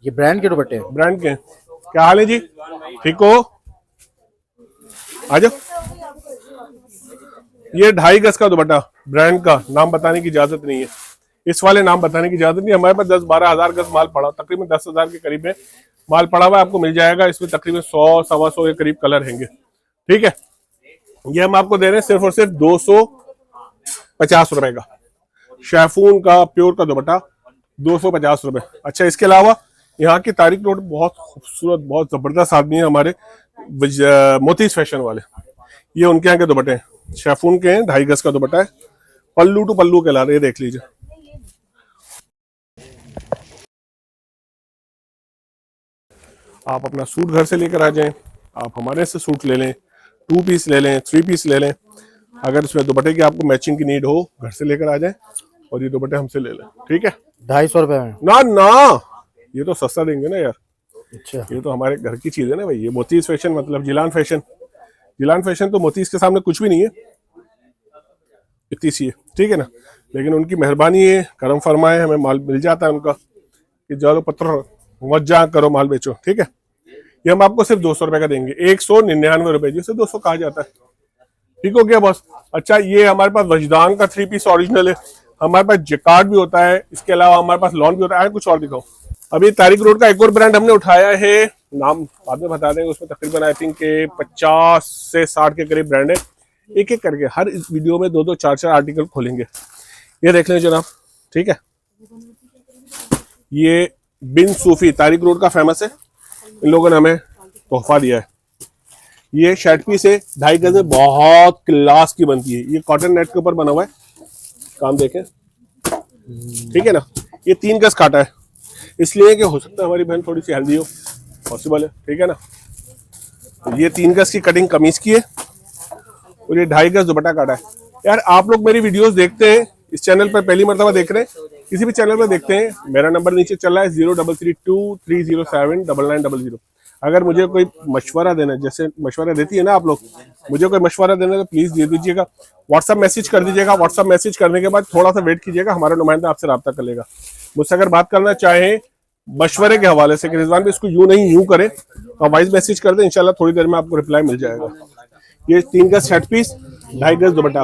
[SPEAKER 2] ये ब्रांड के दुपट्टे हैं।
[SPEAKER 1] ब्रांड के। क्या हाल है जी, ठीक हो? आ जाओ। ये 2.5 गज का दुपट्टा, ब्रांड का, नाम बताने की इजाजत नहीं है। इस वाले नाम बताने की इजाजत नहीं। हमारे पास 10-12 हजार गज माल पड़ा, तकरीबन 10,000 के करीब में माल पड़ा हुआ आपको मिल जाएगा। इसमें तकरीबन 100-125 के करीब कलर हैंगे। ठीक है, ये हम आपको दे रहे हैं सिर्फ और सिर्फ 250 रुपए का। शैफून का प्योर का दुपट्टा 250 रुपए। अच्छा, इसके अलावा यहाँ की तारिक रोड बहुत खूबसूरत, बहुत जबरदस्त आदमी है हमारे मोतीज फैशन वाले। ये उनके यहाँ के दुपट्टे हैं, शैफून के हैं, 2.5 गज का दुपट्टा है, पल्लू टू पल्लू कहला रहे हैं। देख लीजिए, आप अपना सूट घर से लेकर आ जाएं, आप हमारे से सूट ले लें, 2 पीस ले लें, 3 पीस ले लें। अगर इसमें दुपट्टे की आपको मैचिंग की नीड हो, घर से लेकर आ जाएं और ये दुपट्टे हमसे ले लें। ठीक है,
[SPEAKER 2] 250 रुपए में?
[SPEAKER 1] ना ये तो सस्ता देंगे ना यार।
[SPEAKER 2] अच्छा,
[SPEAKER 1] ये तो हमारे घर की चीज है ना भाई। ये मोतीज फैशन मतलब जिलान फैशन। जिलान फैशन तो मोतीज के सामने कुछ भी नहीं है, इतनी सी है। ठीक है ना, लेकिन उनकी मेहरबानी है, करम फरमाए, हमें माल मिल जाता है उनका कि जालो पत्र मज्जा करो, माल बेचो। ठीक है, ये हम आपको सिर्फ 200 रुपए का देंगे, 199 रुपए, जिसे 200 कहा जाता है। ठीक हो गया बॉस? अच्छा, ये हमारे पास वजदान का 3 पीस ओरिजिनल है। हमारे पास जैकार्ड भी होता है, इसके अलावा हमारे पास लॉन भी होता है। कुछ और दिखाओ। अभी तारिक रोड का एक और ब्रांड हमने उठाया है, नाम बाद में बता देंगे। उसमें तकरीबन आई थिंक 50 से 60 के करीब ब्रांड है। एक एक करके हर इस वीडियो में 2-2, 4-4 आर्टिकल खोलेंगे। ये देख लें जनाब। ठीक है, ये बिन सूफी तारिक रोड का फेमस है। इन लोगों ने हमें तोहफा दिया है। ये शर्ट पीस है, 2.5 गज में, बहुत क्लास की बनती है। ये कॉटन नेट के ऊपर बना हुआ है, काम देखें, ठीक है ना। ये 3 गज काटा है, इसलिए कि हो सकता है हमारी बहन थोड़ी सी हेल्दी हो, पॉसिबल है, ठीक है ना। तो ये 3 गज की कटिंग कमीज की है और ये 2.5 गज दुपट्टा काटा है। यार आप लोग मेरी वीडियोस देखते हैं, इस चैनल पर पहली मर्तबा देख रहे हैं, किसी भी चैनल पर देखते हैं, मेरा नंबर नीचे चल रहा है 0332307900। अगर मुझे कोई मशवरा देना है, जैसे मशवरा देती है ना आप लोग, मुझे कोई मशवरा देना है तो प्लीज दे दीजिएगा, व्हाट्सअप मैसेज कर दीजिएगा। व्हाट्सअप मैसेज करने के बाद थोड़ा सा वेट कीजिएगा, हमारा नुमाइंदा आपसे रब्ता कर लेगा। मुझसे अगर बात करना चाहें मशवरे के हवाले से कि रिजवान भी इसको यूं नहीं यूं करें, तो वॉइस मैसेज कर दें, इंशाल्लाह थोड़ी देर में आपको रिप्लाई मिल जाएगा। ये 3 गज शर्ट पीस, 2.5 गज दुपट्टा,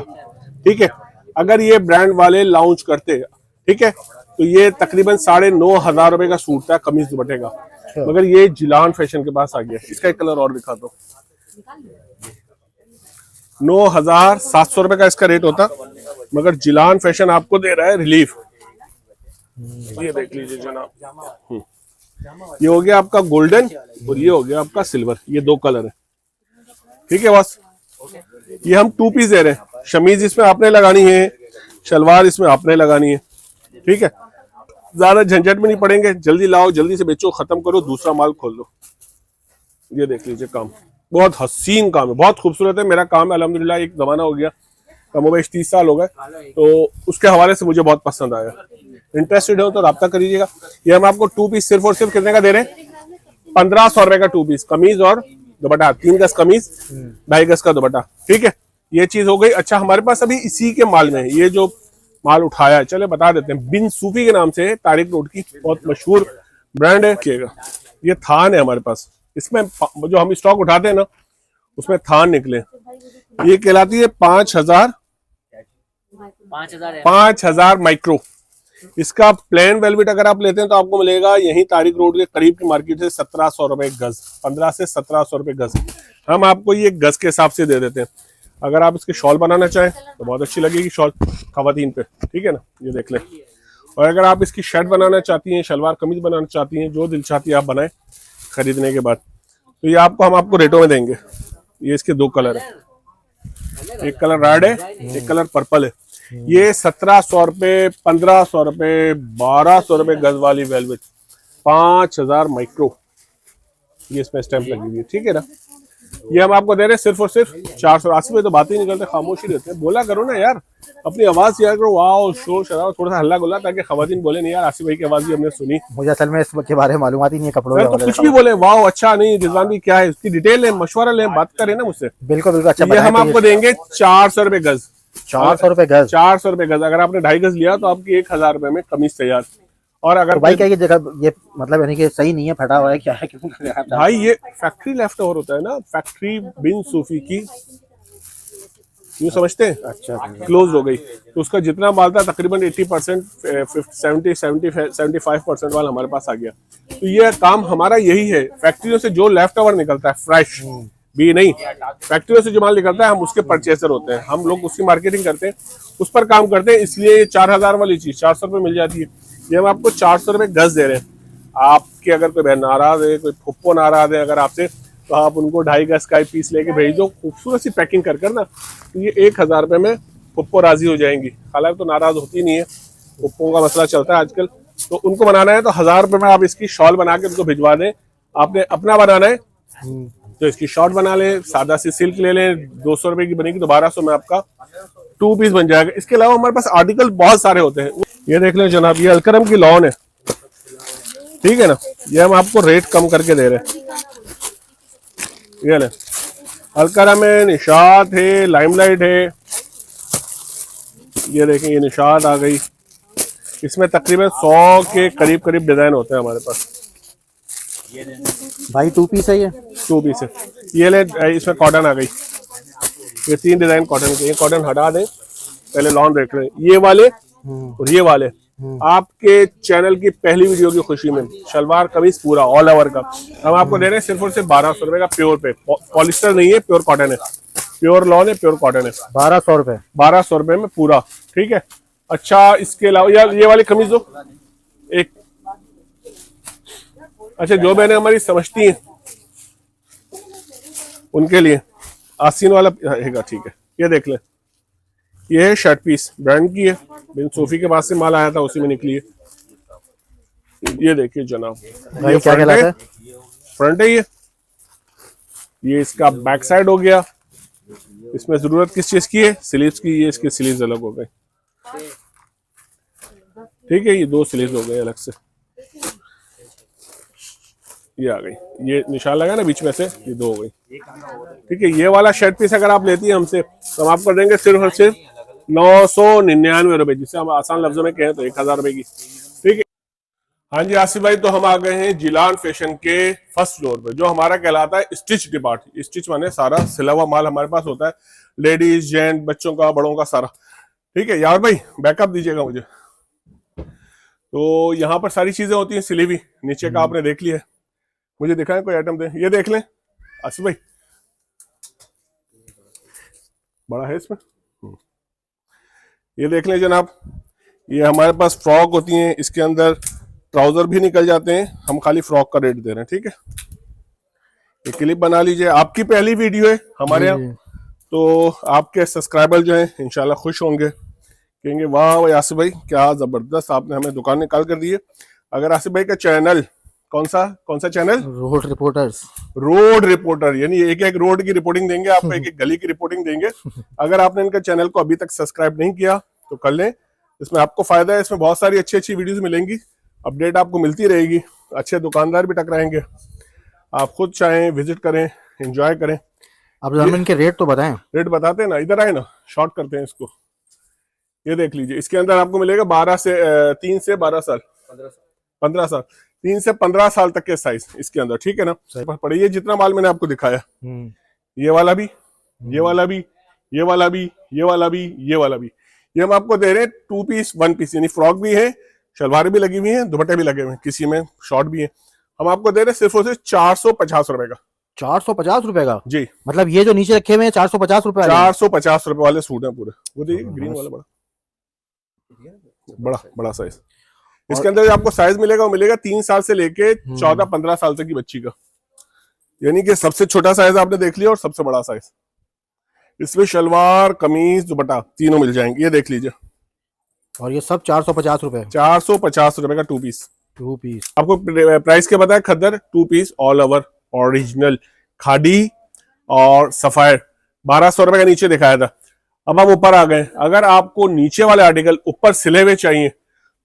[SPEAKER 1] ठीक है। अगर ये ब्रांड वाले लॉन्च करते, ठीक है, तो ये तकरीबन 9,500 रुपए का सूट था कमीज दुपट्टे का, मगर ये जिलान फैशन के पास आ गया। इसका एक कलर और दिखा दो। 9,700 रुपए का इसका रेट होता, मगर जिलान फैशन आपको दे रहा है रिलीफ। ये देख लीजिए जनाब, ये हो गया आपका गोल्डन और ये हो गया आपका सिल्वर, ये 2 कलर है, ठीक है बस। ये हम 2 पीस दे रहे हैं, शमीज इसमें आपने लगानी है, शलवार इसमें आपने लगानी है, ठीक है। ज्यादा झंझट में नहीं पड़ेंगे, जल्दी लाओ, जल्दी से बेचो, खत्म करो, दूसरा माल खोल दो। ये देख लीजिए काम, बहुत हसीन काम है, बहुत खूबसूरत है। मेरा काम है अल्हम्दुलिल्लाह, एक जमाना हो गया, कमोबेश 30 साल हो गए, तो उसके हवाले से मुझे बहुत पसंद आया। इंटरेस्टेड हो तो राब्ता करिएगा। ये हम आपको 2 पीस सिर्फ और सिर्फ कितने का दे रहे हैं? 1500 रुपए का 2 पीस, कमीज और दुपट्टा, 3 गज कमीज, 2.5 गज का दुपट्टा, ठीक है। ये चीज हो गई। अच्छा, हमारे पास अभी इसी के माल में ये जो माल उठाया है, चले बता देते हैं, बिन सूफी के नाम से तारिक रोड की बहुत मशहूर ब्रांड है। ये थान है हमारे पास, इसमें जो हम स्टॉक उठाते हैं ना, उसमें थान निकले। ये कहलाती है 5,000 माइक्रो। इसका प्लेन वेलवेट अगर आप लेते हैं तो आपको मिलेगा यहीं तारिक रोड के करीब की मार्केट से 1700 रुपए गज, 15 से 1700 रुपए गज। हम आपको ये गज के हिसाब से दे देते हैं। अगर आप इसके शॉल बनाना चाहें तो बहुत अच्छी लगेगी शॉल खवातीन पे, ठीक है ना, ये देख लें। और अगर आप इसकी शर्ट बनाना चाहती हैं, शलवार कमीज बनाना चाहती हैं, जो दिल चाहती है आप बनाएं खरीदने के बाद। तो ये हम आपको रेटों में देंगे। ये इसके 2 कलर है, एक कलर रेड है, एक कलर पर्पल है। ये 1700 रुपए, 1500 रुपए, 1200 रुपए गज वाली वेलवेट, 5000 माइक्रो, ये इसमें स्टैंप लगी हुई है, ठीक है ना। ये हम आपको दे रहे हैं सिर्फ और सिर्फ 400। आसिफ में तो बात ही नहीं करते, खामोशी रहते हैं, बोला करो ना यार, अपनी आवाज यार करो, वाओ शोर शराबा, थोड़ा सा हल्ला गुल्ला, ताकि खवातीन बोले नहीं यार आसिफ भाई की आवाज भी हमने सुनी।
[SPEAKER 2] मुझे असल में इसके बारे में मालूमात ही नहीं है कपड़ों
[SPEAKER 1] तो कुछ भी बोले, वाओ अच्छा नहीं, रिजवान भी क्या है, उसकी डिटेल है, मशवरा ले, बात करें ना मुझसे।
[SPEAKER 2] बिल्कुल बिल्कुल, अच्छा।
[SPEAKER 1] ये हम आपको देंगे 400 रुपए गज,
[SPEAKER 2] 400 रुपए गज,
[SPEAKER 1] 400 रुपए गज। अगर आपने 2.5 गज लिया तो आपकी 1000 रुपए में कमीज तैयार। और अगर
[SPEAKER 2] तो भाई क्या ये जगह, ये मतलब यानी कि सही नहीं है, फटा हुआ है, क्या है, क्यों
[SPEAKER 1] भाई ये फैक्ट्री लेफ्ट ओवर होता है ना, फैक्ट्री बिन सूफी की, यूँ समझते हैं,
[SPEAKER 2] अच्छा,
[SPEAKER 1] क्लोज हो गई, तो उसका जितना माल था तकरीबन 80%, 75% माल हमारे पास आ गया। तो ये काम हमारा यही है, फैक्ट्रियों से जो लेफ्ट ओवर निकलता है, फ्रेश भी नहीं, फैक्ट्रियों से जो माल निकलता है हम उसके परचेसर होते हैं, हम लोग उसकी मार्केटिंग करते हैं, उस पर काम करते हैं। इसलिए ये 4000 वाली चीज 400 रुपए मिल जाती है। ये हम आपको 400 रुपए गज दे रहे हैं। आपके अगर कोई बहन नाराज है, कोई फुप्पो नाराज है अगर आपसे, तो आप उनको 2.5 गज का पीस लेके भेज दो, खूबसूरत सी पैकिंग कर ना, तो ये 1000 रुपए में फुप्पो राजी हो जाएंगी। हालांकि तो नाराज होती नहीं है, फुप्पों का मसला चलता है आजकल, तो उनको बनाना है तो 1000 रुपए में आप इसकी शॉल बना के उनको भिजवा दें। आपने अपना बनाना है तो इसकी शॉर्ट बना ले, सादा सी सिल्क ले लें, 200 रुपए की बनेगी तो 1200 में आपका 2 पीस बन जाएगा। इसके अलावा हमारे पास आर्टिकल बहुत सारे होते हैं। ये देख लें जनाब, ये अलकरम की लॉन है, ठीक है ना, ये हम आपको रेट कम करके दे रहे हैं। ये ले, अलकरम है, निशात है, लाइमलाइट है। ये देखें, ये निशात आ गई, इसमें तकरीबन 100 के करीब करीब डिजाइन होते हैं हमारे पास।
[SPEAKER 2] भाई 2 पीस है ये,
[SPEAKER 1] 2 पीस है। ये ले, इसमें कॉटन आ गई, ये 3 डिजाइन कॉटन के। ये कॉटन हटा दें, पहले लॉन देख लें, ये वाले और ये वाले। आपके चैनल की पहली वीडियो की खुशी में शलवार कमीज पूरा ऑल ओवर का हम आपको दे रहे हैं सिर्फ और सिर्फ 1200 रुपए का, प्योर पे, पॉलिस्टर नहीं है, प्योर कॉटन है, प्योर लॉन है, प्योर कॉटन है।
[SPEAKER 2] 1200 रुपए,
[SPEAKER 1] 1200 रुपए में पूरा, ठीक है। अच्छा, इसके अलावा यार ये वाली कमीज दो एक। अच्छा, जो बहनें हमारी समझती हैं, उनके लिए आस्तीन वाला रहेगा, ठीक है। ये देख लें, ये है शर्ट पीस, ब्रांड की है, बिन सोफी के पास से माल आया था, उसी में निकली है। ये देखिए जनाब,
[SPEAKER 2] भाई क्या कहलाता है?
[SPEAKER 1] फ्रंट है ये इसका बैक साइड हो गया। इसमें जरूरत किस चीज की है? स्लीव्स की। ये इसके स्लीव्स अलग हो गए, ठीक है। ये दो स्लीव्स हो गए अलग से, ये आ गई, ये निशान लगा ना बीच में से, ये दो हो गई, ठीक है। ये वाला शर्ट पीस अगर आप लेती है हमसे तो हम आपको देंगे सिर्फ और सिर्फ 999 रुपए, जिसे हम आसान लफ्जों में कहें तो 1000 रुपए की, ठीक है। हाँ जी आसिफ भाई, तो हम आ गए हैं जिलान फैशन के फर्स्ट फ्लोर पे, जो हमारा कहलाता है स्टिच डिपार्टमेंट। स्टिच माने सारा सिला हुआ माल हमारे पास होता है, लेडीज जेंट बच्चों का बड़ों का सारा, ठीक है। यार भाई बैकअप दीजिएगा मुझे। तो यहाँ पर सारी चीजें होती हैं सिली हुई, नीचे का आपने देख लिया है, मुझे दिखाएं कोई आइटम दे। ये देख लें आसिफ भाई, बड़ा है इसमें, ये देख लें जनाब। ये हमारे पास फ्रॉक होती हैं, इसके अंदर ट्राउजर भी निकल जाते हैं, हम खाली फ्रॉक का रेट दे रहे हैं, ठीक है। ये क्लिप बना लीजिए, आपकी पहली वीडियो है हमारे यहाँ, तो आपके सब्सक्राइबर जो हैं इंशाल्लाह खुश होंगे, कहेंगे वाह भाई आसिफ भाई क्या जबरदस्त आपने हमें दुकान निकाल कर दी है। अगर आसिफ भाई का चैनल कौन सा channel?
[SPEAKER 2] Road reporters.
[SPEAKER 1] Road reporter, यानी एक एक रोड की रिपोर्टिंग देंगे आपको, एक एक गली की रिपोर्टिंग देंगे। अगर आपने इनका चैनल को अभी तक सब्सक्राइब नहीं किया तो कर लें, इसमें आपको फायदा है। इसमें बहुत सारी अच्छी अच्छी वीडियोस मिलेंगी, अपडेट आपको मिलती रहेगी, अच्छे दुकानदार भी टकराएंगे। आप खुद चाहें विजिट करें, एंजॉय करें।
[SPEAKER 2] आप इनके रेट तो बताएं।
[SPEAKER 1] रेट बताते हैं ना, इधर आए ना, शॉर्ट करते हैं इसको। ये देख लीजिए, इसके अंदर आपको मिलेगा 3 से 12 साल, 15 साल, 3 से 15 साल तक के साइज इसके अंदर, ठीक है ना। पड़े ये जितना माल मैंने आपको दिखाया, ये वाला भी, ये वाला भी, ये वाला भी, ये वाला भी, ये वाला भी, ये हम आपको दे रहे हैं 2 पीस 1 पीस, यानी फ्रॉक भी है, शलवार भी लगी हुई है, दुपट्टे भी लगे हुए हैं, किसी में शॉर्ट भी है। हम आपको दे रहे हैं सिर्फ और सिर्फ 450 रुपए का।
[SPEAKER 2] 450 रुपए का?
[SPEAKER 1] जी,
[SPEAKER 2] मतलब ये जो नीचे रखे हुए हैं 450 रुपए?
[SPEAKER 1] 450 रुपए वाले सूट हैं पूरे। वो देखिए ग्रीन वाला बड़ा बड़ा साइज। इसके अंदर आपको साइज मिलेगा, वो मिलेगा 3 साल से लेके 14-15 साल तक की बच्ची का, यानी कि सबसे छोटा साइज आपने देख लिया और सबसे बड़ा साइज। इसमें शलवार कमीज दुपट्टा तीनों मिल जाएंगे, ये देख लीजिए।
[SPEAKER 2] और ये सब 450 रुपए?
[SPEAKER 1] 450 रुपए का 2 पीस।
[SPEAKER 2] 2 पीस
[SPEAKER 1] आपको प्राइस क्या बताया? खद्दर 2 piece all over original khadi और सफायर 1200 रुपए का नीचे दिखाया था। अब हम ऊपर आ गए, अगर आपको नीचे वाले आर्टिकल ऊपर सिले हुए चाहिए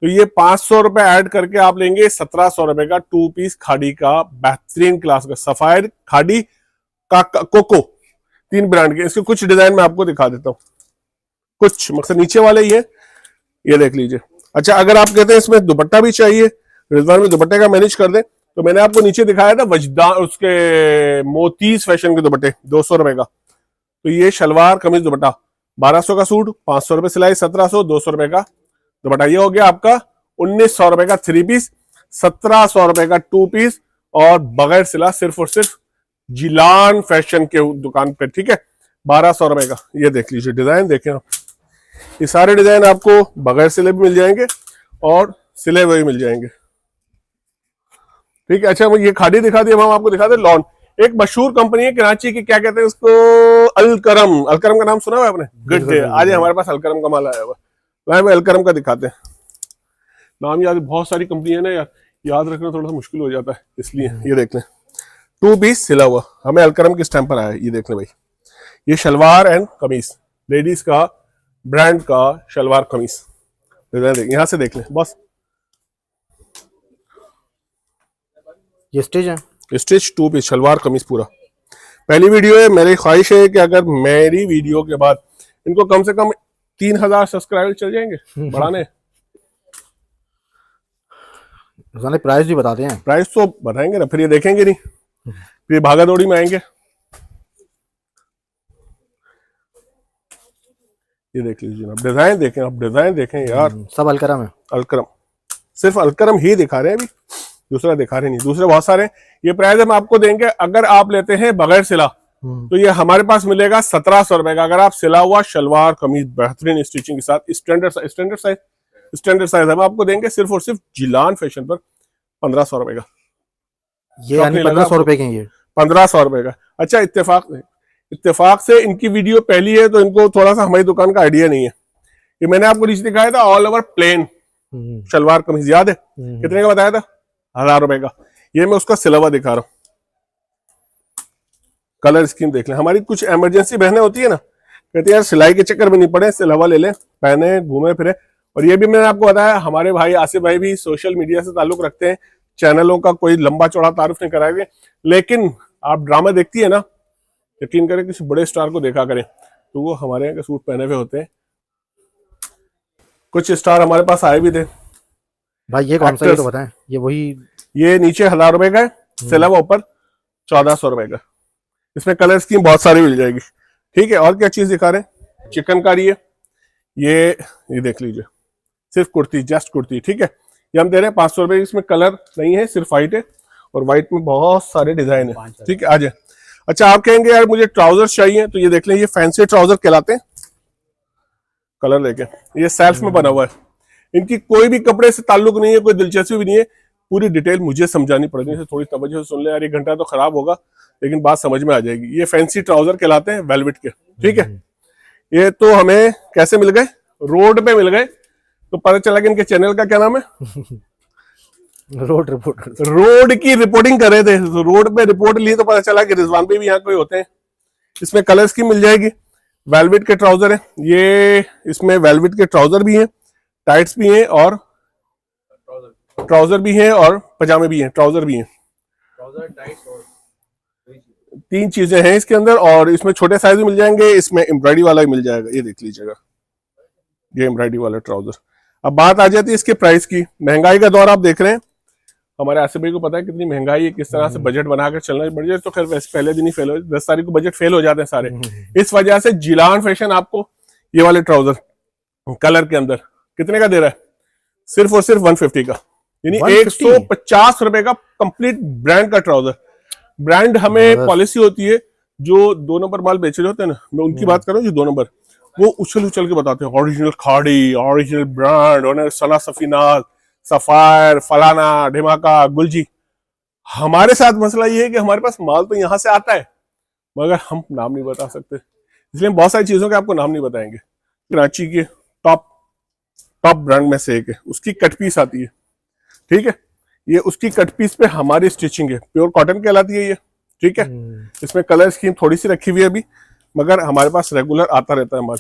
[SPEAKER 1] तो ये 500 रुपए ऐड करके आप लेंगे 1700 रुपए का 2 पीस खादी का बेहतरीन क्लास का सफायर खादी का कोको, 3 ब्रांड के। इसके कुछ डिजाइन मैं आपको दिखा देता हूँ, कुछ मकसद नीचे वाले ही है, ये देख लीजिए। अच्छा, अगर आप कहते हैं इसमें दुपट्टा भी चाहिए, रिजवान में दुपट्टे का मैनेज कर दे, तो मैंने आपको नीचे दिखाया था वजदा उसके मोतीज फैशन के दुपट्टे 200 रुपए का। तो ये शलवार कमीज दुपट्टा 1200 का सूट, 500 रुपए सिलाई, 1700, 200 रुपए का दुपट्टा। ये हो गया आपका 1900 रुपए का 3 पीस, 1700 रुपए का 2 पीस और बगैर सिला सिर्फ और सिर्फ जिलान फैशन के दुकान पे, ठीक है, 1200 रुपए का। ये देख लीजिए डिजाइन, देखें आप, ये सारे डिजाइन आपको बगैर सिले भी मिल जाएंगे और सिले हुए भी मिल जाएंगे, ठीक है। अच्छा, वो ये खादी दिखा दी, हम आपको दिखा दे लॉन। एक मशहूर कंपनी है कराची की, क्या कहते हैं उसको, अलकरम। अलकरम का नाम सुना हुआ है आपने? गुड डे, आज हमारे पास अलकरम का माल आया हुआ, वह अलकरम का दिखाते हैं। नाम याद, बहुत सारी कंपनी है ना यार, याद रखना थोड़ा सा मुश्किल हो जाता है, इसलिए। ये देख लें 2 पीस सिला हुआ, हमें अलकरम के स्टैम्प पर आया है, ये देख लें भाई। ये शलवार एंड कमीज, लेडीज का ब्रांड का शलवार कमीज, यहां से देख लें बस।
[SPEAKER 2] ये स्टिच है,
[SPEAKER 1] स्टिच 2 पीस शलवार कमीज पूरा। पहली वीडियो है, मेरी ख्वाहिश है कि अगर मेरी वीडियो के बाद इनको कम से कम 3000 सब्सक्राइबर चल जाएंगे बढ़ाने।
[SPEAKER 2] प्राइस भी बताते हैं।
[SPEAKER 1] प्राइस तो बताएंगे ना, फिर ये देखेंगे नहीं, फिर ये भागा दौड़ी में आएंगे। ये देख लीजिए आप, डिजाइन देखें, आप डिजाइन देखें यार,
[SPEAKER 2] सब अलकरम है।
[SPEAKER 1] अलकरम, सिर्फ अलकरम ही दिखा रहे हैं अभी, दूसरा दिखा रहे नहीं, दूसरे बहुत सारे। ये प्राइस हम आपको देंगे, अगर आप लेते हैं बगैर सिला तो ये हमारे पास मिलेगा 1700 रुपए का। अगर आप सिला हुआ शलवार कमीज बेहतरीन स्टिचिंग के साथ स्टैंडर्ड साइज हम आपको देंगे सिर्फ और सिर्फ जिलान फैशन पर 1500 रुपए का।
[SPEAKER 2] ये यानी 1500 रुपए के, ये
[SPEAKER 1] 1500 रुपए का। अच्छा, इत्तेफाक से इनकी वीडियो पहली है तो इनको थोड़ा सा हमारी दुकान का आइडिया नहीं है। ये मैंने आपको नीचे दिखाया था ऑल ओवर प्लेन शलवार कमीज, याद है कितने का बताया था? 1000 रुपए का। ये मैं उसका सिलवा दिखा रहा हूँ, कलर स्कीम देख लें। हमारी कुछ इमरजेंसी बहनें होती है ना, कहते हैं यार सिलाई के चक्कर में नहीं पड़े, सिलवा ले लें, पहने घूमे फिरे। और ये भी मैंने आपको बताया, हमारे भाई आसिफ भाई भी सोशल मीडिया से ताल्लुक रखते हैं, चैनलों का कोई लंबा चौड़ा तारुफ नहीं कराएंगे, लेकिन आप ड्रामा देखती है ना, यकीन करें किसी बड़े स्टार को देखा करें तो वो हमारे यहाँ के सूट पहने हुए होते हैं। कुछ स्टार हमारे पास आए भी थे
[SPEAKER 2] भाई। ये कौन सा, ये तो बताएं। ये वही,
[SPEAKER 1] ये नीचे 1000 रुपए का है, सिलवा ऊपर 1400 रुपए का। इसमें कलर स्कीम बहुत सारी मिल जाएगी। ठीक है, और क्या चीज दिखा रहे हैं? चिकनकारी है, ये देख लीजिए, सिर्फ कुर्ती, जस्ट कुर्ती। ठीक है, ये हम दे रहे हैं 500 रुपए। इसमें कलर नहीं है, सिर्फ व्हाइट है, और व्हाइट में बहुत सारे डिजाइन है। ठीक है, आ जाए। अच्छा, आप कहेंगे यार मुझे ट्राउजर चाहिए, तो ये देख लें, ये फैंसी ट्राउजर कहलाते हैं। कलर देखें, ये सेल्फ में बना हुआ है, इनकी कोई भी कपड़े से ताल्लुक नहीं है, कोई दिलचस्पी भी नहीं है। पूरी डिटेल मुझे समझानी पड़ेगी, इसे थोड़ी तवज्जो से सुन ले यार, 1 घंटा तो खराब होगा लेकिन बात समझ में आ जाएगी। ये फैंसी ट्राउजर कहलाते हैं, वेलवेट के। ठीक है, ये तो हमें कैसे मिल गए? रोड पे मिल गए, तो पता चला कि इनके चैनल का क्या नाम है?
[SPEAKER 2] Road reporter.
[SPEAKER 1] रोड की रिपोर्टिंग कर रहे थे, तो रोड पे रिपोर्ट ली तो पता चला कि रिजवान पे भी यहाँ कोई होते हैं। इसमें कलर स्कीम मिल जाएगी। वेलवेट के ट्राउजर है ये, इसमें वेलवेट के ट्राउजर भी हैं, टाइट्स भी हैं, और ट्राउजर भी हैं, और पजामे भी हैं, ट्राउजर भी हैं। 3 चीजें हैं इसके अंदर, और इसमें छोटे साइज भी मिल जाएंगे, इसमें एम्ब्रॉयडरी वाला भी मिल जाएगा। ये देख लीजिएगा, ये एम्ब्रॉयडरी वाला ट्राउजर। अब बात आ जाती है इसके प्राइस की। महंगाई का दौर आप देख रहे हैं, हमारे आसिफ भाई को पता है कितनी महंगाई है, किस तरह से बजट बनाकर चलना है। बजट तो खैर वैसे पहले दिन ही फेल हो, 10 तारीख को बजट फेल हो जाते हैं सारे। इस वजह से जिलान फैशन आपको ये वाले ट्राउजर कलर के अंदर कितने का दे रहा है? सिर्फ और सिर्फ 150 का, यानी 150 रुपए का कंप्लीट ब्रांड का ट्राउजर। ब्रांड हमें पॉलिसी होती है, जो 2 नंबर माल बेच रहे होते हैं ना, मैं उनकी बात कर रहा हूँ, जो 2 नंबर, वो उछल के बताते हैं ओरिजिनल खाड़ी, ओरिजिनल ब्रांड, सना सफीना, सफायर, फलाना, ढिमाका, गुलजी। हमारे साथ मसला ये है कि हमारे पास माल तो यहां से आता है, मगर हम नाम नहीं बता सकते, इसलिए हम बहुत सारी चीजों के आपको नाम नहीं बताएंगे। कराची के टॉप ब्रांड में से एक है, उसकी कट पीस आती है। ठीक है, ये उसकी कट पीस पे हमारी स्टिचिंग है, प्योर कॉटन कहलाती है ये। ठीक है, इसमें कलर स्कीम थोड़ी सी रखी हुई है अभी, मगर हमारे पास रेगुलर आता रहता है माल।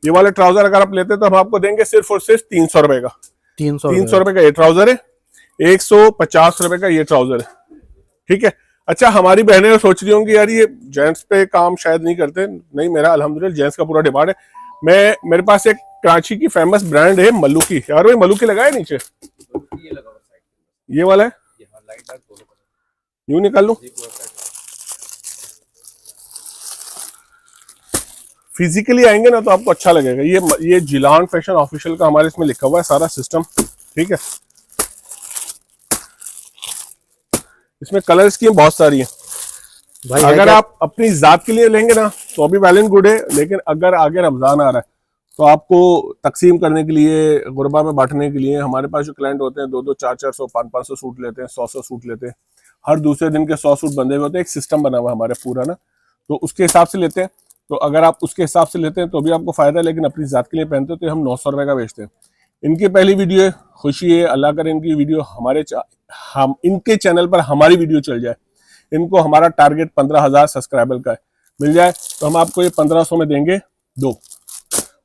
[SPEAKER 1] ये वाले ट्राउजर अगर आप लेते हैं तो हम आपको देंगे सिर्फ और सिर्फ 300 रुपए का। 300 रुपए का ये ट्राउजर है, 150 रुपए का ये ट्राउजर है। ठीक है, अच्छा, हमारी बहनें सोच रही होंगी यार ये जेंट्स पे काम शायद नहीं करते। नहीं, मेरा अल्हम्दुलिल्लाह जेंट्स का पूरा डिपार्ट है। मेरे पास एक कराची की फेमस ब्रांड है मल्लुकी। यार भाई मल्लुकी लगाए नीचे, ये वाला है, यूं निकाल लो। फिजिकली आएंगे ना तो आपको अच्छा लगेगा। ये जिलान फैशन ऑफिशियल का हमारे इसमें लिखा हुआ है सारा सिस्टम। ठीक है, इसमें कलर स्कीम बहुत सारी है भाई। अगर आप अपनी जात के लिए लेंगे ना तो अभी वेल एंड गुड है, लेकिन अगर आगे रमजान आ रहा है तो आपको तकसीम करने के लिए, गुरबा में बांटने के लिए, हमारे पास जो क्लाइंट होते हैं 200, 400, 500 सूट लेते हैं, 100 सूट लेते हैं, हर दूसरे दिन के 100 सूट बंधे हुए होते हैं। एक सिस्टम बना हुआ है हमारे पूरा ना, तो उसके हिसाब से लेते हैं। तो अगर आप उसके हिसाब से लेते हैं तो भी आपको फायदा है, लेकिन अपनी जात के लिए पहनते हो तो हम 900 रुपए का बेचते हैं। इनकी पहली वीडियो है, खुशी है, अल्लाह करे इनकी वीडियो हम इनके चैनल पर हमारी वीडियो चल जाए। इनको हमारा टारगेट 15,000 सब्सक्राइबर का है, मिल जाए तो हम आपको ये 1500 में देंगे 2।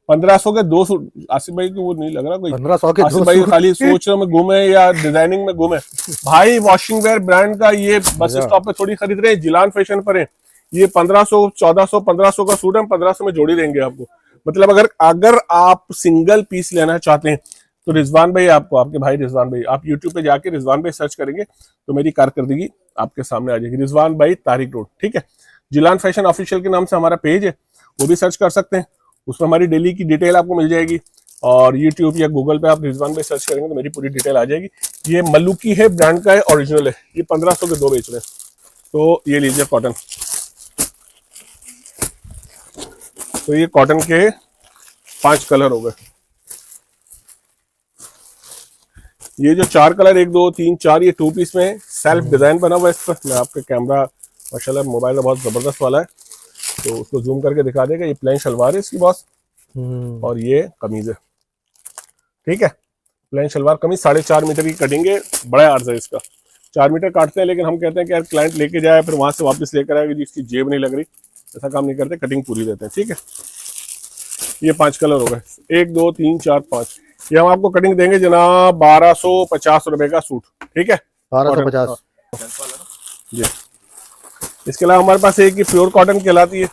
[SPEAKER 1] 1500 के 2 सूट। आसिफ भाई को वो नहीं लग रहा कोई 1500 के आसिफ भाई खाली सोच रहे में घूमे या डिजाइनिंग में घूमे। भाई वॉशिंग वेयर ब्रांड का ये बस स्टॉप पे थोड़ी खरीद रहे हैं, जिलान फैशन पर है। ये 1500, 1400, 1500 का सूट हम 1500 में जोड़ी देंगे आपको। मतलब अगर आप सिंगल पीस लेना चाहते हैं तो रिजवान भाई, आपके भाई रिजवान भाई, आप यूट्यूब पे जाके रिजवान भाई सर्च करेंगे तो मेरी कारकर्दगी आपके सामने आ जाएगी। रिजवान भाई तारिक रोड। ठीक है, जिलान फैशन ऑफिशियल के नाम से हमारा पेज है, वो भी सर्च कर सकते हैं, उसमें हमारी डेली की डिटेल आपको मिल जाएगी। और यूट्यूब या गूगल पे आप रिजवान भाई सर्च करेंगे तो मेरी पूरी डिटेल आ जाएगी। ये मल्लुकी है, ब्रांड का है, ओरिजिनल है। ये 1500 के 2 बेच रहे हैं। तो ये लीजिए कॉटन, तो ये कॉटन के 5 कलर हो गए। ये जो 4 कलर, 1, 2, 3, 4, ये 2 पीस में सेल्फ डिजाइन बना हुआ है। इस पर मैं आपके कैमरा माशाल्लाह मोबाइल में बहुत जबरदस्त वाला है, तो उसको जूम करके दिखा देगा। ये प्लेन शलवार है इसकी बॉस, और ये कमीज है, ठीक है। प्लेन शलवार कमीज 4.5 मीटर की कटिंग है, बड़ा अर्ज है इसका। 4 मीटर काटते हैं, लेकिन हम कहते हैं कि यार क्लाइंट लेके जाए फिर वहां से वापस लेकर आएगा जिसकी जेब नहीं लग रही, ऐसा काम नहीं करते, कटिंग पूरी देते हैं, ठीक है। ये 5 कलर हो गए, 1 2 3 4 5। ये हम आपको कटिंग देंगे जनाब 1250 रुपए का सूट, ठीक है।
[SPEAKER 2] 1250
[SPEAKER 1] जी। इसके अलावा हमारे पास एक ही प्योर कॉटन कहलाती है।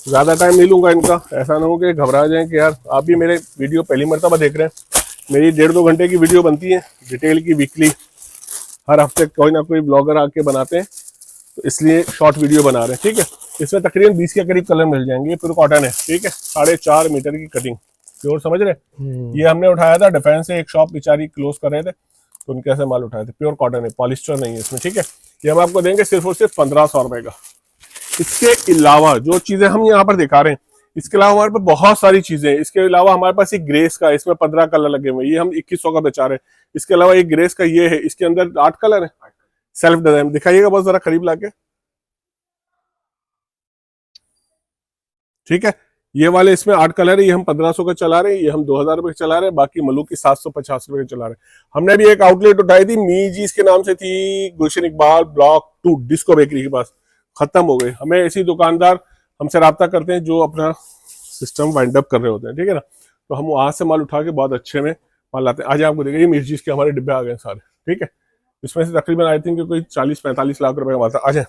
[SPEAKER 1] ज्यादा टाइम नहीं लूंगा इनका, ऐसा ना हो कि घबरा जाएं कि यार आप भी मेरे वीडियो पहली मरतबा देख रहे हैं। मेरी 1.5-2 घंटे की वीडियो बनती है डिटेल की, वीकली, हर हफ्ते कोई ना कोई ब्लॉगर आके बनाते हैं, तो इसलिए शॉर्ट वीडियो बना रहे हैं, ठीक है। इसमें तकरीबन 20 के करीब कलर मिल जाएंगे। प्योर कॉटन है, ठीक है, 4.5 मीटर की कटिंग, प्योर, समझ रहे। ये हमने उठाया था डिफेंस से, एक शॉप बेचारी क्लोज कर रहे थे तो उनके ऐसे माल उठाए थे। प्योर कॉटन है, पॉलिस्टर नहीं है इसमें, ठीक है। ये हम आपको देंगे सिर्फ और सिर्फ 1500 रुपए का। इसके अलावा जो चीजें हम यहाँ पर दिखा रहे हैं, इसके अलावा हमारे पास बहुत सारी चीजें हैं। इसके अलावा हमारे पास एक ग्रेस का, इसमें 15 कलर लगे हुए हैं, ये हम 2100 का बेचा रहे हैं। इसके अलावा एक ग्रेस का ये है, इसके अंदर 8 कलर है, सेल्फ डिजाइन। दिखाइएगा बहुत जरा करीब लाके, ठीक है। ये वाले इसमें 8 कलर है, ये हम 1500 का चला रहे हैं, ये हम 2000 रुपए चला रहे हैं, बाकी मलूक की 750 रुपए चला रहे हैं। हमने भी एक आउटलेट उठाई थी, मीजीज के नाम से थी, गुलशन इकबाल ब्लॉक 2 डिस्को बेकरी के पास, खत्म हो गए। हमें ऐसी दुकानदार हमसे रब्ता करते हैं जो अपना सिस्टम वाइंड अप कर रहे होते हैं, ठीक है ना, तो हम वहां से माल उठा के बहुत अच्छे में माल लाते हैं। आज आपको देखिए मीजीज के हमारे डिब्बे आ गए सारे, ठीक है। इसमें से तकरीबन आई थिंक कोई 40-45 लाख रुपए का माल था। आ जाए,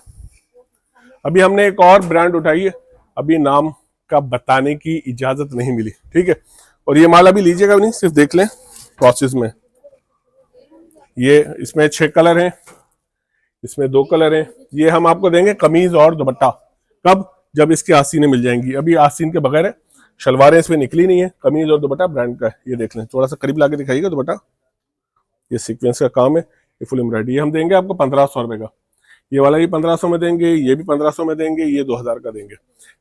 [SPEAKER 1] अभी हमने एक और ब्रांड उठाई है, अभी नाम का बताने की इजाजत नहीं मिली, ठीक है। और ये माल अभी लीजिएगा नहीं, सिर्फ देख लें प्रोसेस में। ये इसमें 6 कलर हैं, इसमें 2 कलर हैं। ये हम आपको देंगे कमीज और दुपट्टा, कब, जब इसकी आस्तीनें मिल जाएंगी। अभी आस्तीन के बगैर है, शलवारें इसमें निकली नहीं है। कमीज और दुपट्टा ब्रांड का है, ये देख लें, थोड़ा सा करीब लाके दिखाइएगा दुपट्टा। ये सीक्वेंस का काम है, ये फुल एम्ब्रॉयडरी। ये हम देंगे आपको 1500 रुपए का। ये वाला भी 1500 में देंगे, ये भी 1500 में देंगे, ये 2000 का देंगे।